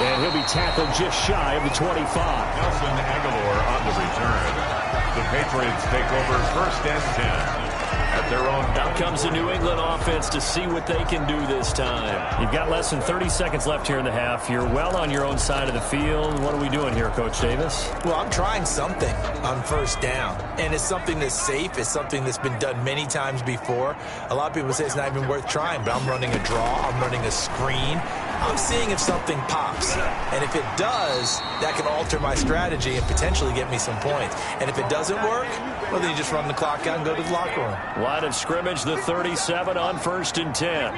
And he'll be tackled just shy of the 25. Nelson Aguilar on the return. The Patriots take over 1st and 10 at their own. Out comes the New England offense to see what they can do this time. You've got less than 30 seconds left here in the half. You're well on your own side of the field. What are we doing here, Coach Davis? Well, I'm trying something on 1st down. And it's something that's safe. It's something that's been done many times before. A lot of people say it's not even worth trying, but I'm running a draw. I'm running a screen. I'm seeing if something pops. And if it does, that can alter my strategy and potentially get me some points. And if it doesn't work, well, then you just run the clock out and go to the locker room. Line of scrimmage, the 37 on 1st and 10.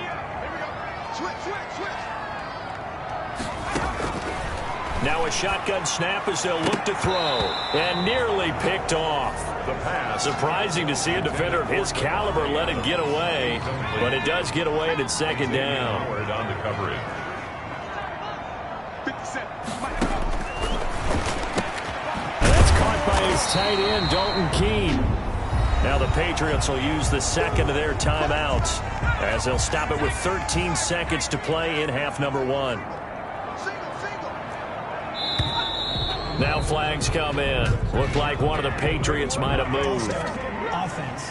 Now a shotgun snap as they'll look to throw. And nearly picked off. The pass. Surprising to see a defender of his caliber let it get away. But it does get away and it's second down. Forward on the coverage. 57. That's caught by his tight end, Dalton Keene. Now the Patriots will use the second of their timeouts as they'll stop it with 13 seconds to play in half number 1. Now flags come in. Looked like one of the Patriots might have moved. Offense.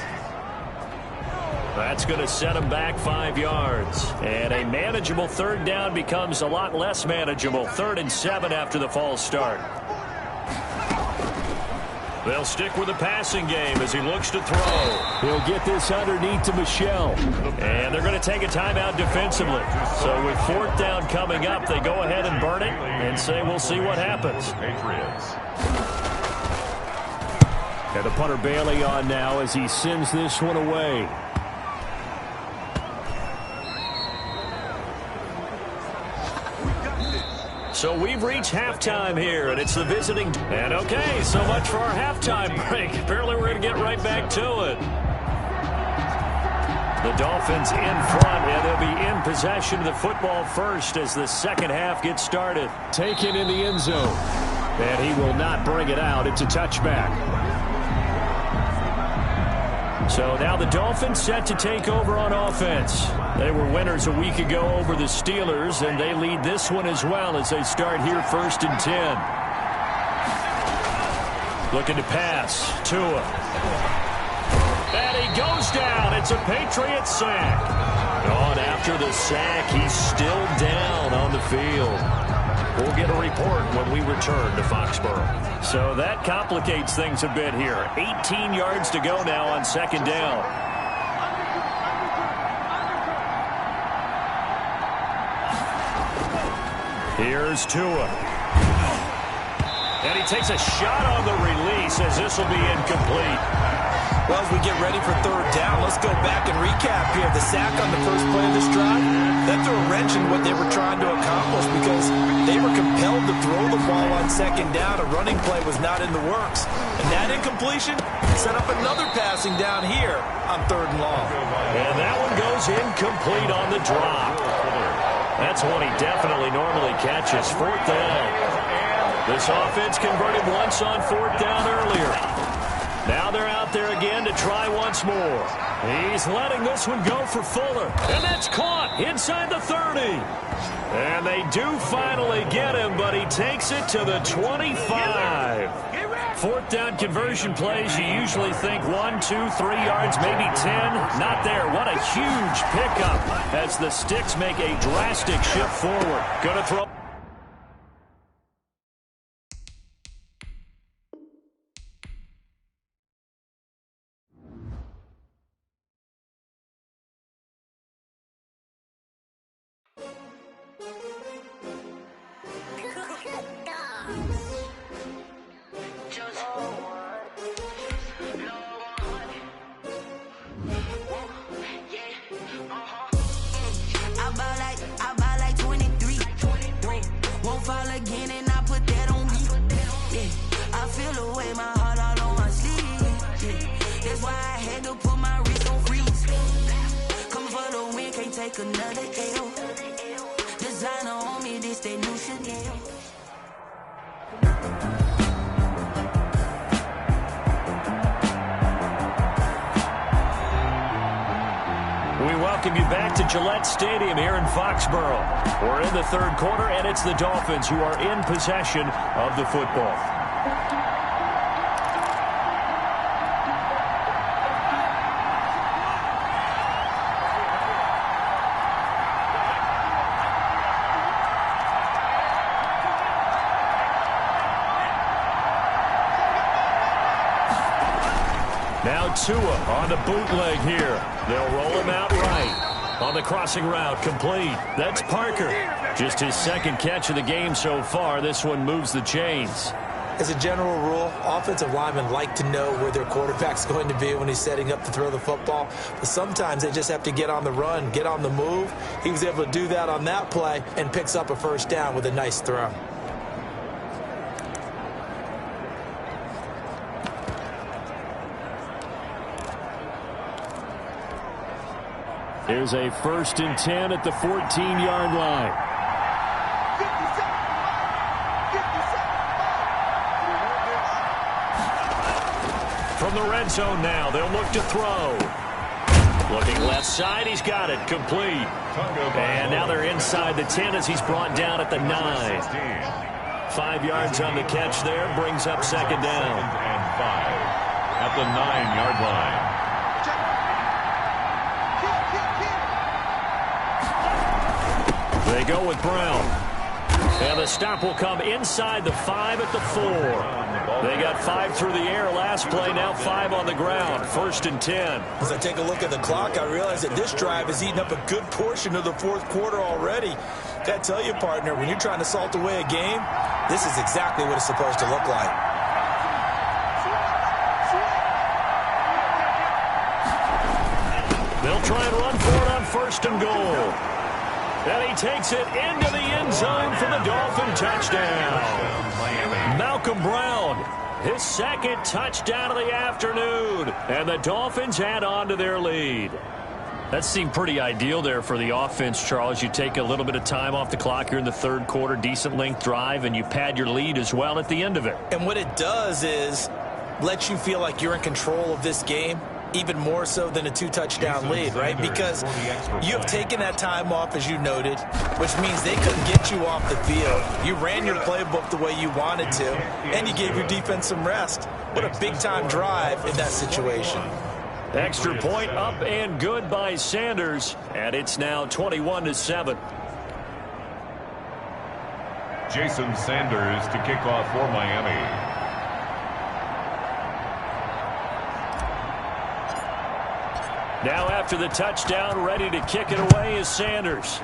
That's going to set them back 5 yards. And a manageable third down becomes a lot less manageable. 3rd and 7 after the false start. They'll stick with the passing game as he looks to throw. He'll get this underneath to Michel. And they're going to take a timeout defensively. So with 4th down coming up, they go ahead and burn it and say we'll see what happens. Patriots. And the punter Bailey on now as he sends this one away. So we've reached halftime here, and it's the visiting. And okay, so much for our halftime break. Apparently we're going to get right back to it. The Dolphins in front, and they'll be in possession of the football first as the second half gets started. Taken in the end zone. And he will not bring it out. It's a touchback. So now the Dolphins set to take over on offense. They were winners a week ago over the Steelers, and they lead this one as well as they start here 1st and 10. Looking to pass. Tua. And he goes down. It's a Patriot sack. On after the sack, he's still down on the field. We'll get a report when we return to Foxborough. So that complicates things a bit here. 18 yards to go now on 2nd down. Here's Tua. And he takes a shot on the release as this will be incomplete. Well, as we get ready for 3rd down, let's go back and recap here. The sack on the first play of this drive, that threw a wrench in what they were trying to accomplish because they were compelled to throw the ball on 2nd down. A running play was not in the works. And that incompletion set up another passing down here on 3rd and long. And that one goes incomplete on the drop. That's one he definitely normally catches. 4th down. This offense converted once on 4th down earlier. Now they're out there again to try once more. He's letting this one go for Fuller. And that's caught inside the 30. And they do finally get him, but he takes it to the 25. 4th down conversion plays, you usually think 1, 2, 3 yards, maybe 10. Not there. What a huge pickup as the Sticks make a drastic shift forward. Gonna throw. Stadium here in Foxborough. We're in the 3rd quarter, and it's the Dolphins who are in possession of the football. Now Tua on the bootleg here. They'll roll him out right. On the crossing route, complete. That's Parker. Just his 2nd catch of the game so far. This one moves the chains. As a general rule, offensive linemen like to know where their quarterback's going to be when he's setting up to throw the football. But sometimes they just have to get on the run, get on the move. He was able to do that on that play and picks up a 1st down with a nice throw. Here's a 1st and 10 at the 14-yard line. From the red zone now, they'll look to throw. Looking left side, he's got it, complete. And now they're inside the 10 as he's brought down at the 9. 5 yards on the catch there, brings up 2nd down. And 5 at the 9-yard line. They go with Brown. And the stop will come inside the 5 at the 4. They got 5 through the air last play, now 5 on the ground. 1st and 10. As I take a look at the clock, I realize that this drive has eaten up a good portion of the 4th quarter already. Gotta tell you, partner, when you're trying to salt away a game, this is exactly what it's supposed to look like. They'll try and run for it on 1st and goal. And he takes it into the end zone for the Dolphin touchdown. Malcolm Brown, his 2nd touchdown of the afternoon. And the Dolphins add on to their lead. That seemed pretty ideal there for the offense, Charles. You take a little bit of time off the clock here in the 3rd quarter, decent length drive, and you pad your lead as well at the end of it. And what it does is let you feel like you're in control of this game, even more so than a 2-touchdown lead, right? Because you have taken that time off, as you noted, which means they couldn't get you off the field. You ran your playbook the way you wanted to, and you gave your defense some rest. What a big-time drive in that situation. Extra point up and good by Sanders, and it's now 21-7. Jason Sanders to kick off for Miami. Now after the touchdown, ready to kick it away is Sanders.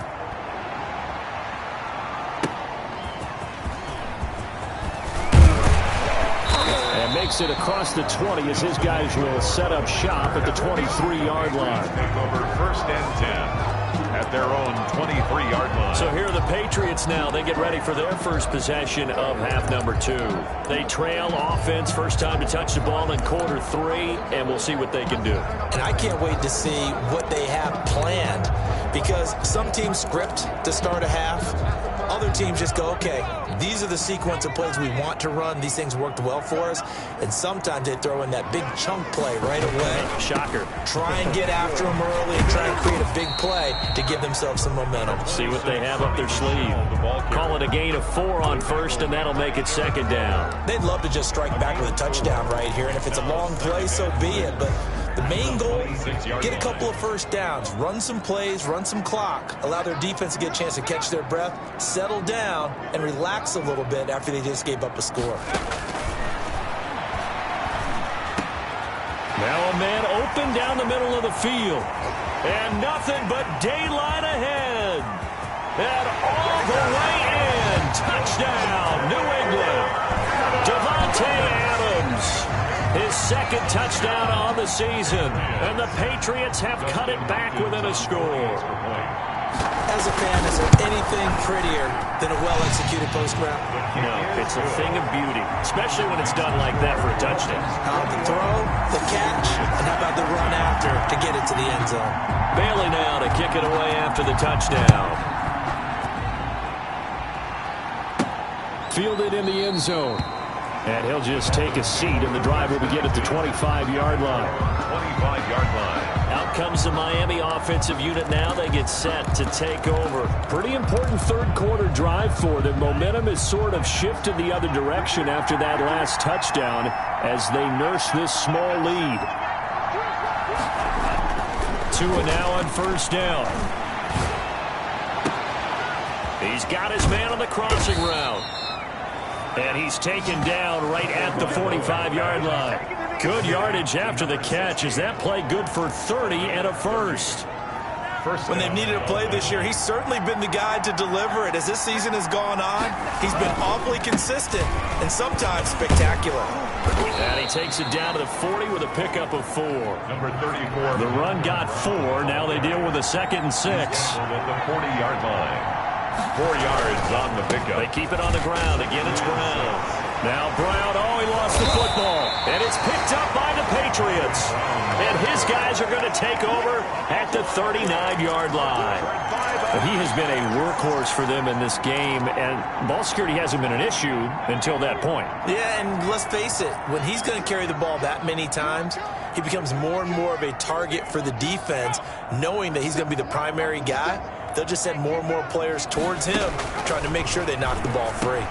And makes it across the 20 as his guys will set up shop at the 23-yard line. Take over 1st and 10 at their own 23-yard line. So here are the Patriots now. They get ready for their first possession of half number 2. They trail offense, first time to touch the ball in quarter 3, and we'll see what they can do. And I can't wait to see what they have planned, because some teams script to start a half. Other teams just go, okay, these are the sequence of plays we want to run. These things worked well for us. And sometimes they throw in that big chunk play right away. Shocker. Try and get after them early and try and create a big play to give themselves some momentum. See what they have up their sleeve. Call it a gain of 4 on 1st, and that'll make it 2nd down. They'd love to just strike back with a touchdown right here. And if it's a long play, so be it. But the main goal, get a couple of 1st downs, run some plays, run some clock, allow their defense to get a chance to catch their breath, settle down, and relax a little bit after they just gave up a score. Now a man open down the middle of the field. And nothing but daylight ahead. And all the way in. Touchdown, New England. Devontae Adams. His 2nd touchdown on the season. And the Patriots have cut it back within a score. As a fan, is there anything prettier than a well-executed post route? No, it's a thing of beauty, especially when it's done like that for a touchdown. How about the throw, the catch, and how about the run after to get it to the end zone? Bailey now to kick it away after the touchdown. Fielded in the end zone. And he'll just take a seat, and the drive will begin at the 25-yard line. 25-yard line. Out comes the Miami offensive unit now. They get set to take over. Pretty important 3rd quarter drive for them. Momentum has sort of shifted the other direction after that last touchdown as they nurse this small lead. Tua now on 1st down. He's got his man on the crossing route. And he's taken down right at the 45-yard line. Good yardage after the catch. Is that play good for 30 and a 1st? When they've needed a play this year, he's certainly been the guy to deliver it. As this season has gone on, he's been awfully consistent and sometimes spectacular. And he takes it down to the 40 with a pickup of 4. Number 34. The run got 4. Now they deal with a 2nd and 6. At the 40-yard line. 4 yards on the pickup. They keep it on the ground. Again, it's Brown. Now Brown, oh, he lost the football. And it's picked up by the Patriots. And his guys are going to take over at the 39-yard line. He has been a workhorse for them in this game, and ball security hasn't been an issue until that point. Yeah, and let's face it, when he's going to carry the ball that many times, he becomes more and more of a target for the defense, knowing that he's going to be the primary guy. They'll just send more and more players towards him, trying to make sure they knock the ball free.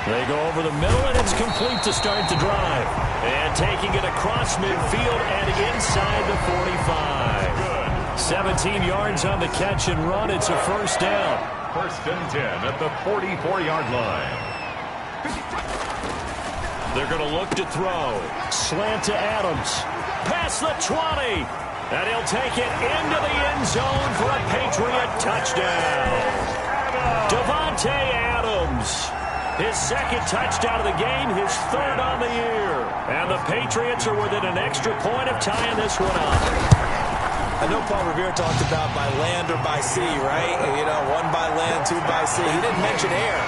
They go over the middle, and it's complete to start the drive. And taking it across midfield and inside the 45. 17 yards on the catch and run. It's a first down. First and 10 at the 44-yard line. They're going to look to throw. Slant to Adams. Past the 20. And he'll take it into the end zone for a Patriot touchdown. Davante Adams. His second touchdown of the game, his third on the year. And the Patriots are within an extra point of tying this one up. I know Paul Revere talked about by land or by sea, right? You know, one by land, two by sea. He didn't mention air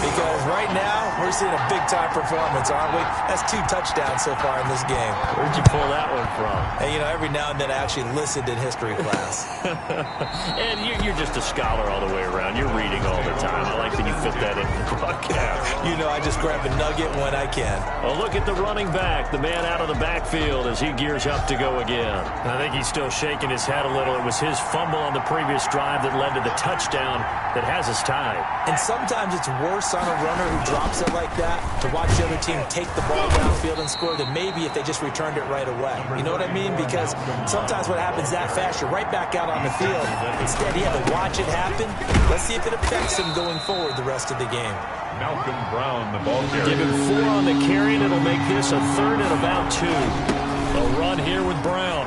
because right now we're seeing a big-time performance, aren't we? That's 2 touchdowns so far in this game. Where'd you pull that one from? And, you know, every now and then I actually listened in history class. And you're just a scholar all the way around. You're reading all the time. I like that you fit that in the broadcast. You know, I just grab a nugget when I can. A look at the running back, the man out of the backfield as he gears up to go again. I think he's still shaking his head a little. It was his fumble on the previous drive that led to the touchdown that has us tied. And sometimes it's worse on a runner who drops it like that to watch the other team take the ball downfield and score than maybe if they just returned it right away. You know what I mean? Because sometimes what happens that fast, you're right back out on the field. Instead, you have to watch it happen. Let's see if it affects him going forward the rest of the game. Malcolm Brown, the ball carrier. Give him 4 on the carry, and it'll make this a third and about 2. A run here with Brown.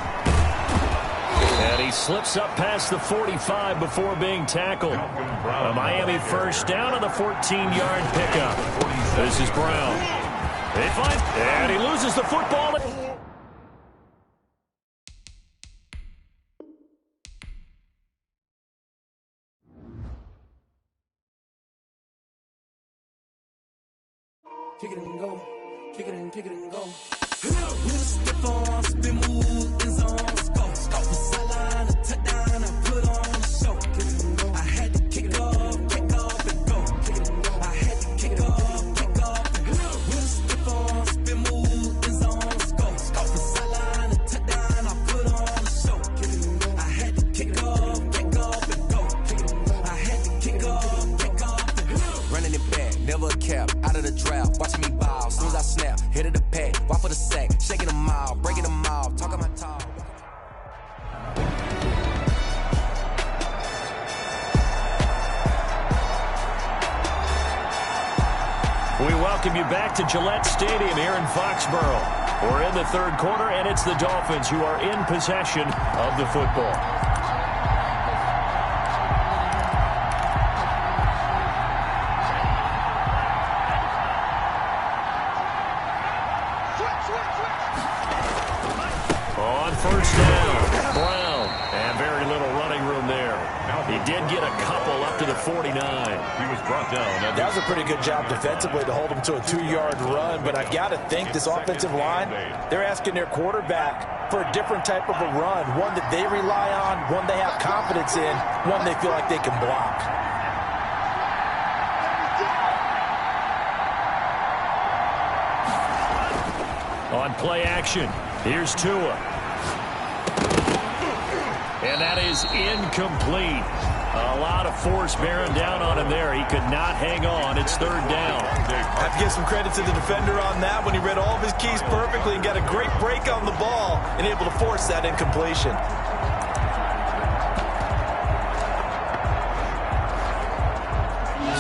And he slips up past the 45 before being tackled. A Miami first down on the 14-yard pickup. This is Brown. They find, and he loses the football. Kick it and go. Kick it and go. With a stiff arm, spin move, in zone, scope. Stop the sideline, a touchdown, I put on the show. Kick it and go. I had to kick off and go. Kick it and go. I had to kick off and go. With a stiff arm, spin move, in zone, scope. Stop the sideline, a touchdown, I put on the show. Kick it and go. I had to kick off and go. Kick it and go. I had to kick off and go. Running it back, never a cap, out of the draft, watching me ball. As soon as I snap, hit of the pack, walk for the sack, shaking them out, breaking them out, talking my talk. We welcome you back to Gillette Stadium here in Foxborough. We're in the third quarter, and it's the Dolphins who are in possession of the football. On first down, Brown. And very little running room there. He did get a couple up to the 49. He was brought down. That was a pretty good job defensively to hold him to a 2-yard run, but I've got to think this offensive line, they're asking their quarterback for a different type of a run, one that they rely on, one they have confidence in, one they feel like they can block. On play action, here's Tua. And that is incomplete. A lot of force bearing down on him there. He could not hang on. It's third down. I have to give some credit to the defender on that when he read all of his keys perfectly and got a great break on the ball and able to force that incompletion.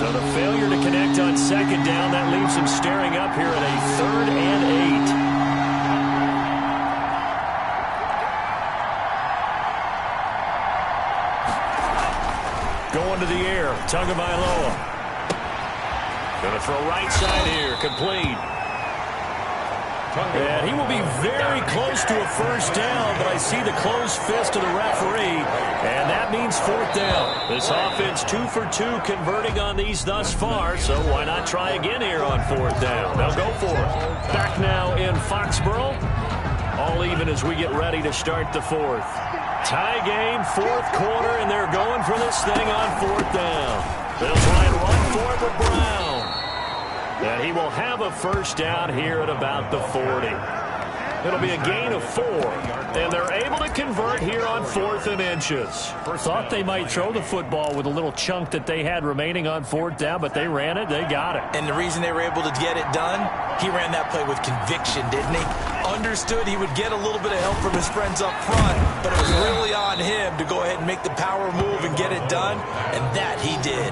So the failure to connect on second down, that leaves him staring up here at a 3rd and 8. Going to the air, Tagovailoa. Going to throw right side here, complete. And he will be very close to a first down, but I see the closed fist of the referee, and that means fourth down. This offense 2 for 2 converting on these thus far, so why not try again here on fourth down? They'll go for it. Back now in Foxborough. All even as we get ready to start the fourth. Tie game, fourth quarter, and they're going for this thing on fourth down. They'll try and run for it with Brown. And he will have a first down here at about the 40. It'll be a gain of 4. And they're able to convert here on 4th and inches. Thought they might throw the football with a little chunk that they had remaining on 4th down, but they ran it. They got it. And the reason they were able to get it done, he ran that play with conviction, didn't he? Understood he would get a little bit of help from his friends up front, but it was really on him to go ahead and make the power move and get it done, and that he did.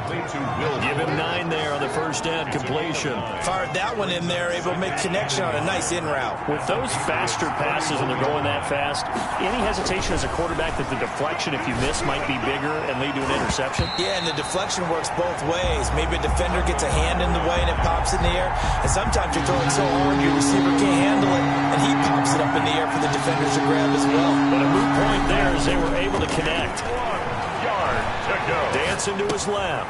Give him 9 there on the first down completion. Fired that one in there, able to make connection on a nice in route. With those faster passes and they're going that fast, any hesitation as a quarterback that the deflection, if you miss, might be bigger and lead to an interception? Yeah, and the deflection works both ways. Maybe a defender gets a hand in the way and it pops in the air, and sometimes you're throwing so hard your receiver can't handle it, and he pops it up in the air for the defenders to grab as well. But a moot point there as they were able to connect. 1 yard to go. Dancing to his left.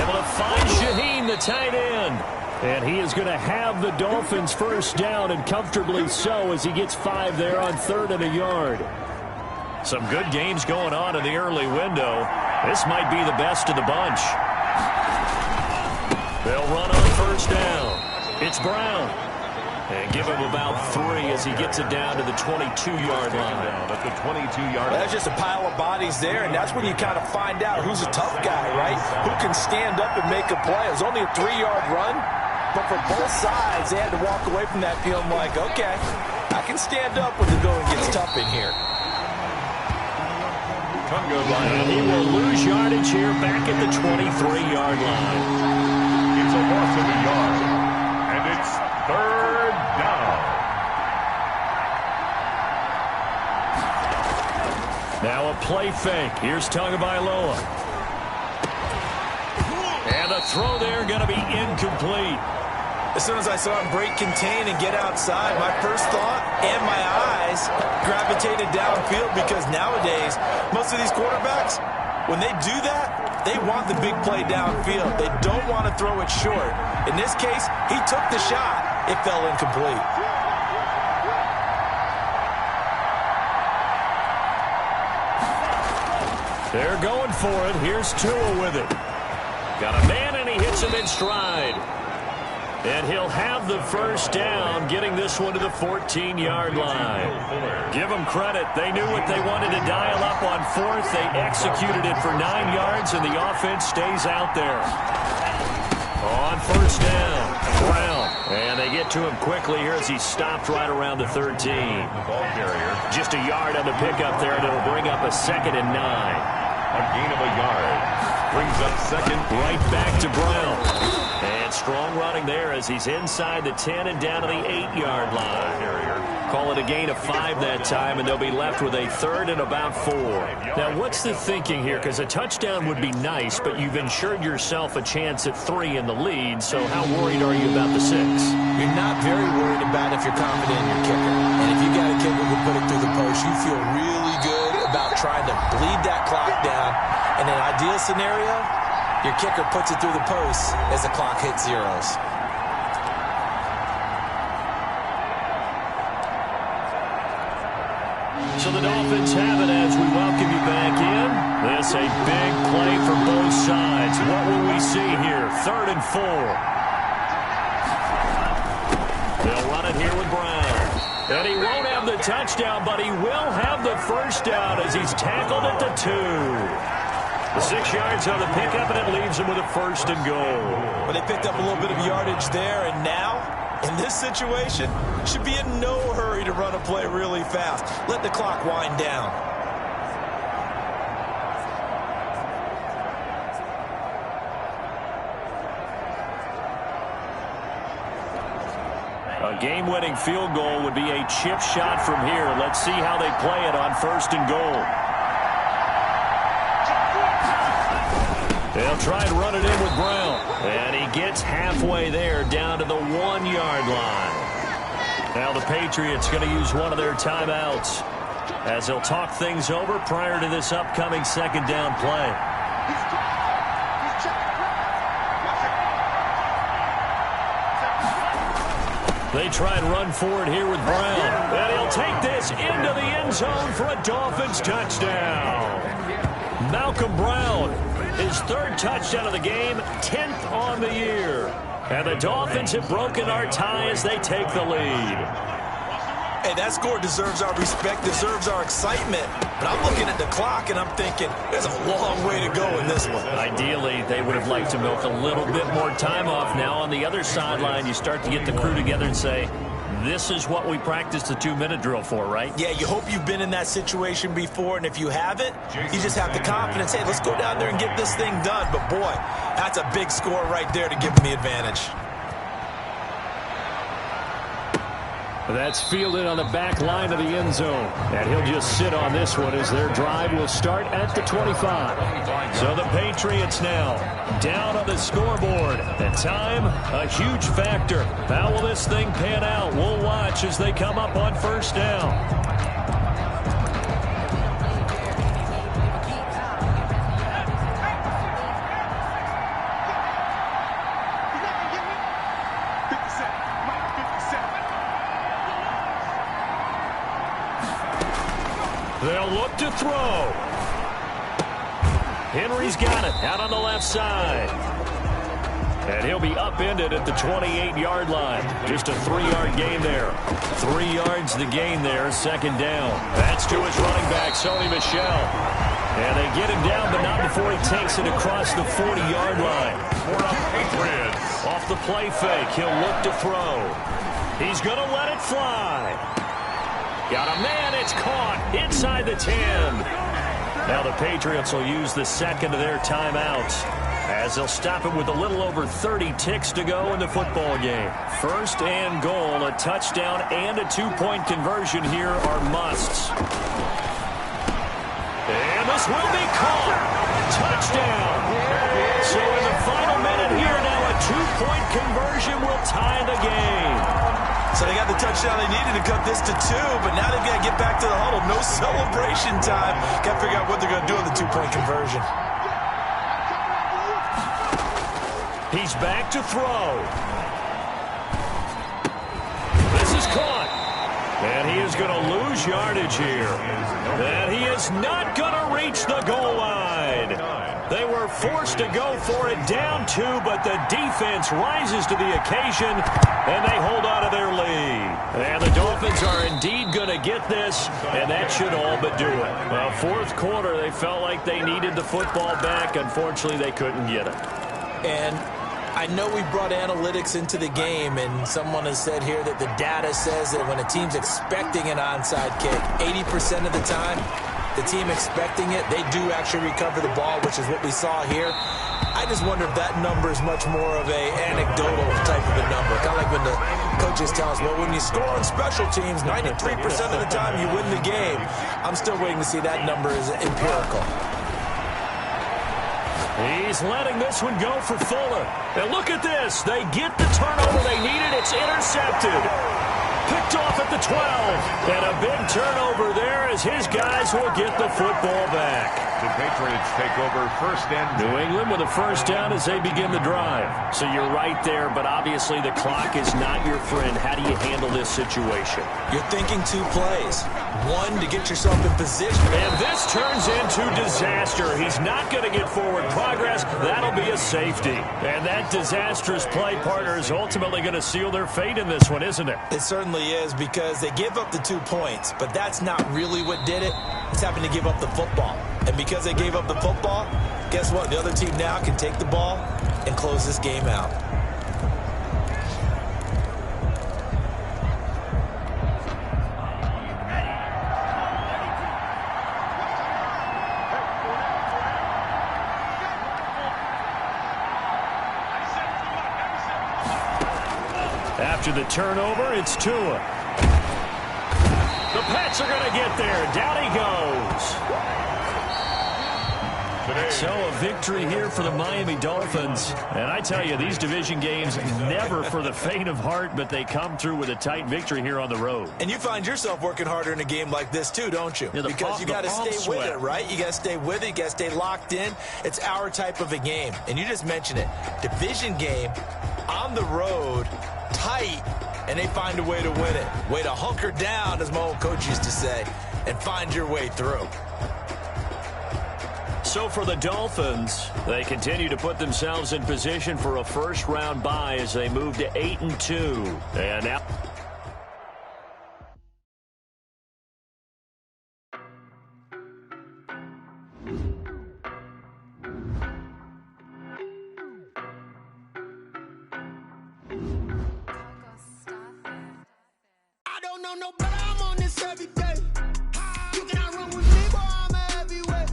Able to find Shaheen, the tight end. And he is going to have the Dolphins first down, and comfortably so, as he gets 5 there on 3rd and a yard. Some good games going on in the early window. This might be the best of the bunch. They'll run on first down. It's Brown. And give him about 3 as he gets it down to the 22-yard line. At the 22-yard line. That's just a pile of bodies there, and that's when you kind of find out who's a tough guy, right? Who can stand up and make a play. It was only a 3-yard run, but for both sides, they had to walk away from that feeling like, okay, I can stand up when the going gets tough in here. And he will lose yardage here back at the 23-yard line. It's a loss of a yard, and it's 3rd down. Now a play fake. Here's Tagovailoa. And a throw there going to be incomplete. As soon as I saw him break contain and get outside, my first thought and my eyes gravitated downfield, because nowadays, most of these quarterbacks, when they do that, they want the big play downfield. They don't want to throw it short. In this case, he took the shot. It fell incomplete. They're going for it. Here's Tua with it. Got a man, and he hits him in stride. And he'll have the first down, getting this one to the 14-yard line. Give them credit. They knew what they wanted to dial up on 4th. They executed it for 9 yards, and the offense stays out there. On first down, Brown. And they get to him quickly here as he stopped right around the 13. The ball carrier. Just a yard on the pickup there, and it'll bring up a 2nd and 9. A gain of a yard. Brings up 2nd. Right back to Brown. And strong running there as he's inside the 10 and down to the 8-yard line. Call it a gain of 5 that time, and they'll be left with a 3rd and about 4. Now, what's the thinking here? Because a touchdown would be nice, but you've ensured yourself a chance at 3 in the lead, so how worried are you about the 6? You're not very worried about if you're confident in your kicker. And if you got a kicker who can put it through the post, you feel really good about trying to bleed that clock down. In an ideal scenario, your kicker puts it through the post as the clock hits zeros. So the Dolphins have it as we welcome you back in. This a big play for both sides. What will we see here? 3rd and 4. They'll run it here with Brown. And he won't have the touchdown, but he will have the first down as he's tackled at the 2. The 6 yards on the pickup, and it leaves him with a 1st and goal. But they picked up a little bit of yardage there, and now, in this situation, should be in no hurry to run a play really fast. Let the clock wind down. A game-winning field goal would be a chip shot from here. Let's see how they play it on 1st and goal. They'll try and run it in with Brown. And he gets halfway there down to the 1-yard line. Now the Patriots going to use one of their timeouts as they'll talk things over prior to this upcoming second down play. They try and run forward here with Brown. And he'll take this into the end zone for a Dolphins touchdown. Malcolm Brown, his third touchdown of the game, 10th on the year. And the Dolphins have broken our tie as they take the lead. Hey, that score deserves our respect, deserves our excitement. But I'm looking at the clock, and I'm thinking there's a long way to go in this one. Ideally, they would have liked to milk a little bit more time off. Now on the other sideline, you start to get the crew together and say, this is what we practiced the 2-minute drill for, right? Yeah, you hope you've been in that situation before, and if you haven't, you just have the confidence, hey, let's go down there and get this thing done. But, boy, that's a big score right there to give them the advantage. That's fielded on the back line of the end zone. And he'll just sit on this one as their drive will start at the 25. So the Patriots now down on the scoreboard. And time, a huge factor. How will this thing pan out? We'll watch as they come up on first down. They'll look to throw. Henry's got it out on the left side. And he'll be upended at the 28-yard line. Just a 3-yard gain there. 3 yards to gain there, second down. That's to his running back, Sony Michel. And they get him down, but not before he takes it across the 40-yard line. For the Patriots. Off the play fake, he'll look to throw. He's going to let it fly. Got a man, it's caught inside the 10. Now the Patriots will use the second of their timeouts as they'll stop it with a little over 30 ticks to go in the football game. First and goal, a touchdown and a 2-point conversion here are musts. And this will be caught. Touchdown. So in the final minute here now, a 2-point conversion will tie the game. So they got the touchdown they needed to cut this to 2, but now they've got to get back to the huddle. No celebration time. Got to figure out what they're going to do on the 2-point conversion. He's back to throw. This is caught. And he is going to lose yardage here. And he is not going to reach the goal line. They were forced to go for it down 2, but the defense rises to the occasion, and they hold on to their lead. And the Dolphins are indeed going to get this, and that should all but do it. Well, fourth quarter, they felt like they needed the football back. Unfortunately, they couldn't get it. And I know we brought analytics into the game, and someone has said here that the data says that when a team's expecting an onside kick, 80% of the time, the team expecting it, they do actually recover the ball, which is what we saw here. I just wonder if that number is much more of a anecdotal type of a number. Kind of like when the coaches tell us, well, when you score on special teams, 93% of the time you win the game. I'm still waiting to see that number is empirical. He's letting this one go for Fuller. And look at this. They get the turnover they needed. It's intercepted. Picked off at the 12. And a big turnover there as his guys will get the football back. The Patriots take over first and New England with a first down as they begin the drive. So you're right there, but obviously the clock is not your friend. How do you handle this situation? You're thinking 2 plays. 1, to get yourself in position. And this turns into disaster. He's not going to get forward progress. That'll be a safety. And that disastrous play, partner, is ultimately going to seal their fate in this one, isn't it? It certainly is, because they give up the 2 points, but that's not really what did it. It's having to give up the football. And because they gave up the football, guess what? The other team now can take the ball and close this game out. After the turnover, it's Tua. The Pats are going to get there. Down he goes. the So a victory here for the Miami Dolphins. And I tell you, these division games, never for the faint of heart, but they come through with a tight victory here on the road. And you find yourself working harder in a game like this too, don't you? Yeah, because you got to stay with it, right? You got to stay with it. You got to stay locked in. It's our type of a game. And you just mentioned it. Division game on the road, tight, and they find a way to win it. Way to hunker down, as my old coach used to say, and find your way through. So for the Dolphins, they continue to put themselves in position for a first-round bye as they move to 8-2. And now... I don't know no better, I'm on this every day. You cannot run with me, boy, I'm a heavyweight.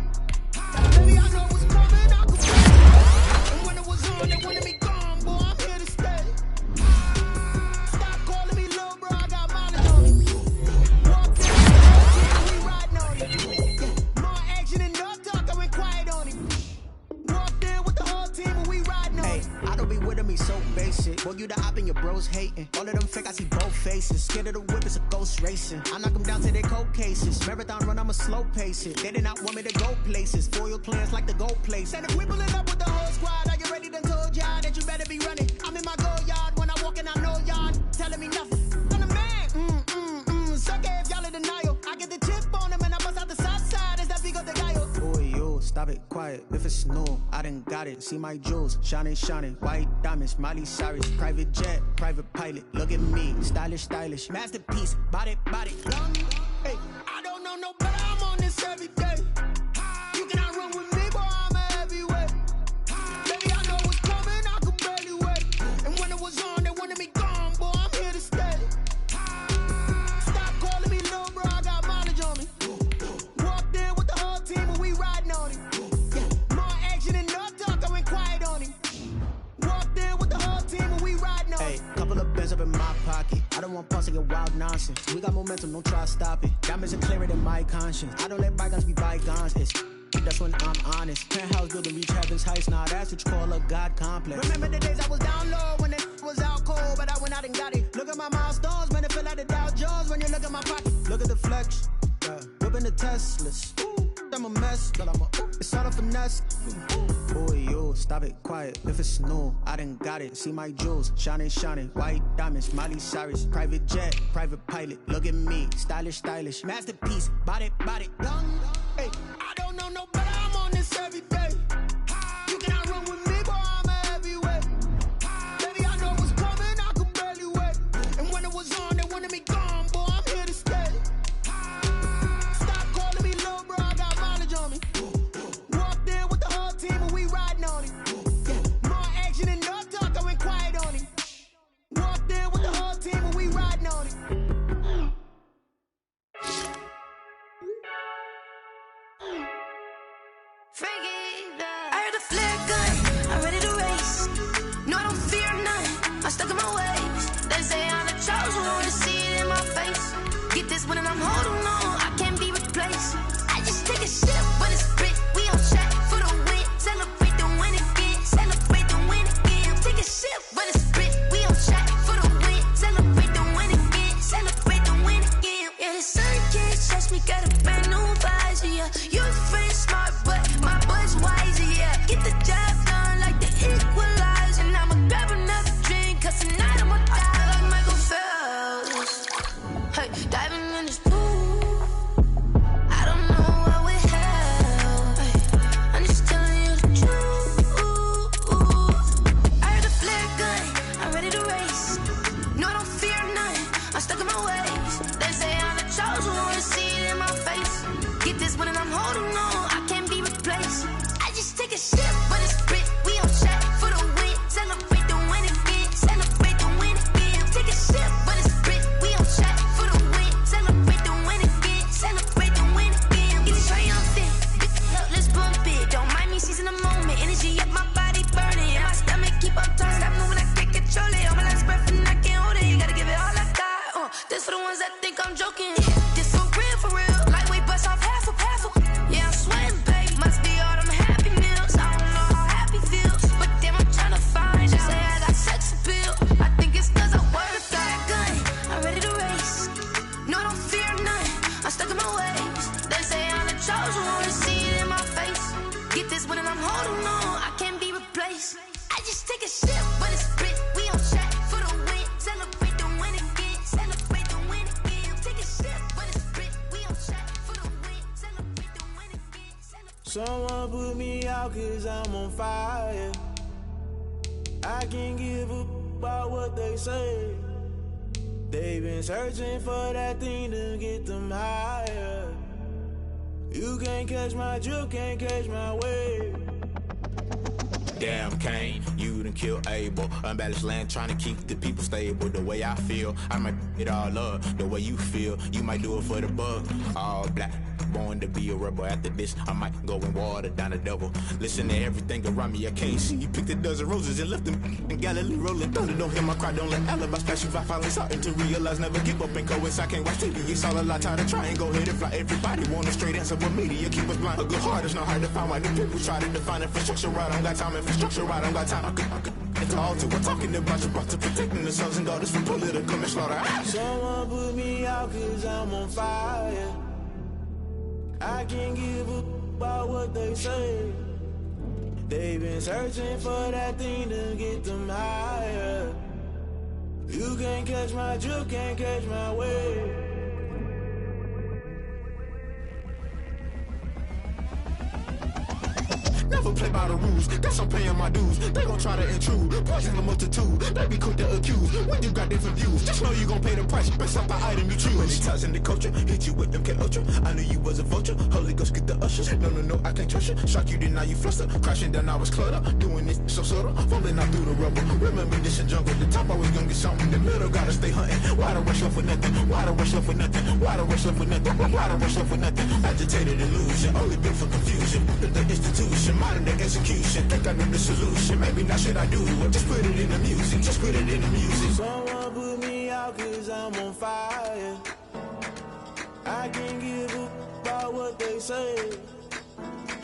Baby, I know what's coming, I can feel it. And when it was on, they wanted me gone, boy, I'm here to stay. Stop calling me little bro, I got mileage on me. Walk in, we riding on it. More action and no talk, I went quiet on him. Walked in with the whole team and we riding on it. I don't be with me so basic. Boy, you the op and your bros hating. All of them fake, I see both faces. Scared of the whip, it's a ghost racing. I knock them down to their cold cases. Marathon run, I'ma slow pace it. They did not want me to go places. Foil plans like the gold place. And if we pulling up with the whole squad, are you ready to told y'all that you better be running? I'm in my go yard. When I walk in, I know y'all telling me nothing. I'm the man. Suck it if y'all in denial. I get the chip on them and I bust out the south side. Is that big of the guy? Boy, yo, stop it, quiet. If it's new, I done got it. See my jewels, shining, shining. White diamonds, Miley Cyrus. Private jet, private pilot. Look at me, stylish, stylish. Masterpiece, body, body. Hey, I don't know no better. I'm on this every day. You cannot run with me, boy, I'm a heavyweight. Baby, I know what's coming, I could barely wait. And when it was on, they wanted me gone, boy, I'm here to stay. Stop calling me little bro, I got mileage on me. Walked in with the whole team and we riding on it. Yeah, more action and no talk, I went quiet on him. Walked in with the whole team and we riding on it. Hey, couple of bands up in my pocket. I don't want pulse to get wild nonsense. We got momentum, don't try to stop it. Diamonds are clearer than my conscience. I don't let bygones be bygones. That's when I'm honest. Penthouse building reach heaven's heights. Now that's what you call a God complex. Remember the days I was down low when it was out cold, but I went out and got it. Look at my milestones, man, it feel like the Dow Jones when you look at my pocket. Look at the flex, whipping the Teslas. I'm a mess, but it's all a finesse. Boy, yo, stop it, quiet. If it's new, I done got it. See my jewels, shining, shining. White diamonds, Miley Cyrus. Private jet, private pilot. Look at me, stylish, stylish. Masterpiece, body, body. Hey, I don't know no better. I'm on this every day. You cannot run with me, boy, I'm a heavyweight. Baby, I know what's coming, I could barely wait. And when it was on, they wanted me gone, boy, I'm here to stay. Stop calling me little bro, I got mileage on me. Walked in with the whole team and we riding on it. Yeah, more action and no talk, I went quiet on him. Walked in with the whole team and we riding on it. I heard a flare gun, I'm ready to race. No, I don't fear none, I'm stuck in my ways. They say I'm the chosen one, to see it in my face. Get this one and I'm holding on, I can't be replaced. I just take a sip when it's split, we on shot for the win. Celebrate the win again, celebrate the win again. Take a sip when it's split, we on shot for the win. Celebrate the win again, celebrate the win again. Yeah, the sun can't touch me, got a brand new visor, yeah. Your friend's smart, but my boy's wiser, yeah. Get the job done like the equalizer. And I'ma grab another drink, cause tonight I'm a I'm stuck in my ways. They say I'm the chosen one, see it in my face. Get this one and I'm holding on, I can't be replaced. I just take a sip, but it's split. We on track for the win. Celebrate the win again. Celebrate the win again. Take a sip, but it's split. We on track for the win. Celebrate the win again. Someone put me out 'cause I'm on fire. I can't give up about what they say. They've been searching for that thing to get them higher. You can't catch my drift, can't catch my wave. Damn, Kane, you done killed Abel. Unbalanced land, trying to keep the people stable. The way I feel, I might it all up. The way you feel, you might do it for the buck. All black, born to be a rebel. After this, I might go and water down the devil. Listen to everything around me, I can't see. You picked a dozen roses and left them in Galilee rolling thunder. Don't hear my cry, don't let alibis flash. If I finally starting to realize, never give up and coincide. Can't watch TV, it's all a lot. Tired of trying, go ahead and fly. Everybody want a straight answer, but media keep us blind. A good heart is not hard to find. Why do people try to define infrastructure right? I don't got time, infrastructure right, I don't got time. I could it's all to we're talking about you, brought to protecting the sons and daughters from political and slaughter. Someone put me out 'cause I'm on fire. I can't give up about what they say. They've been searching for that thing to get them higher. You can't catch my drift, can't catch my wave. Never play by the rules, that's I'm paying my dues. They gon' try to intrude, poison the multitude. They be quick to accuse when you got different views. Just know you gon' pay the price based off the item you choose. Many times in the culture, hit you with them K Ultra. I knew you was a vulture, Holy Ghost get the ushers. No, I can't trust you. Shock you, then now you fluster. Crashing down, I was cluttered. Doing this so subtle, falling out through the rubble. Remember this in jungle, the top I was gonna get something. The middle gotta stay hunting. Why the rush left for nothing? Why the rush left for nothing? Why the rush left for nothing? Why the rush left for nothing? Agitated illusion, only built for confusion. The institution, modern day execution. Think I know the solution. Maybe not should I do it? Just put it in the music. Just put it in the music. Someone put me out 'cause I'm on fire. I can't give up about what they say.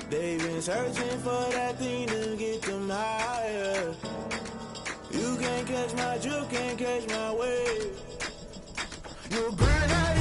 They've been searching for that thing to get them higher. You can't catch my drift, can't catch my wave. You're burning out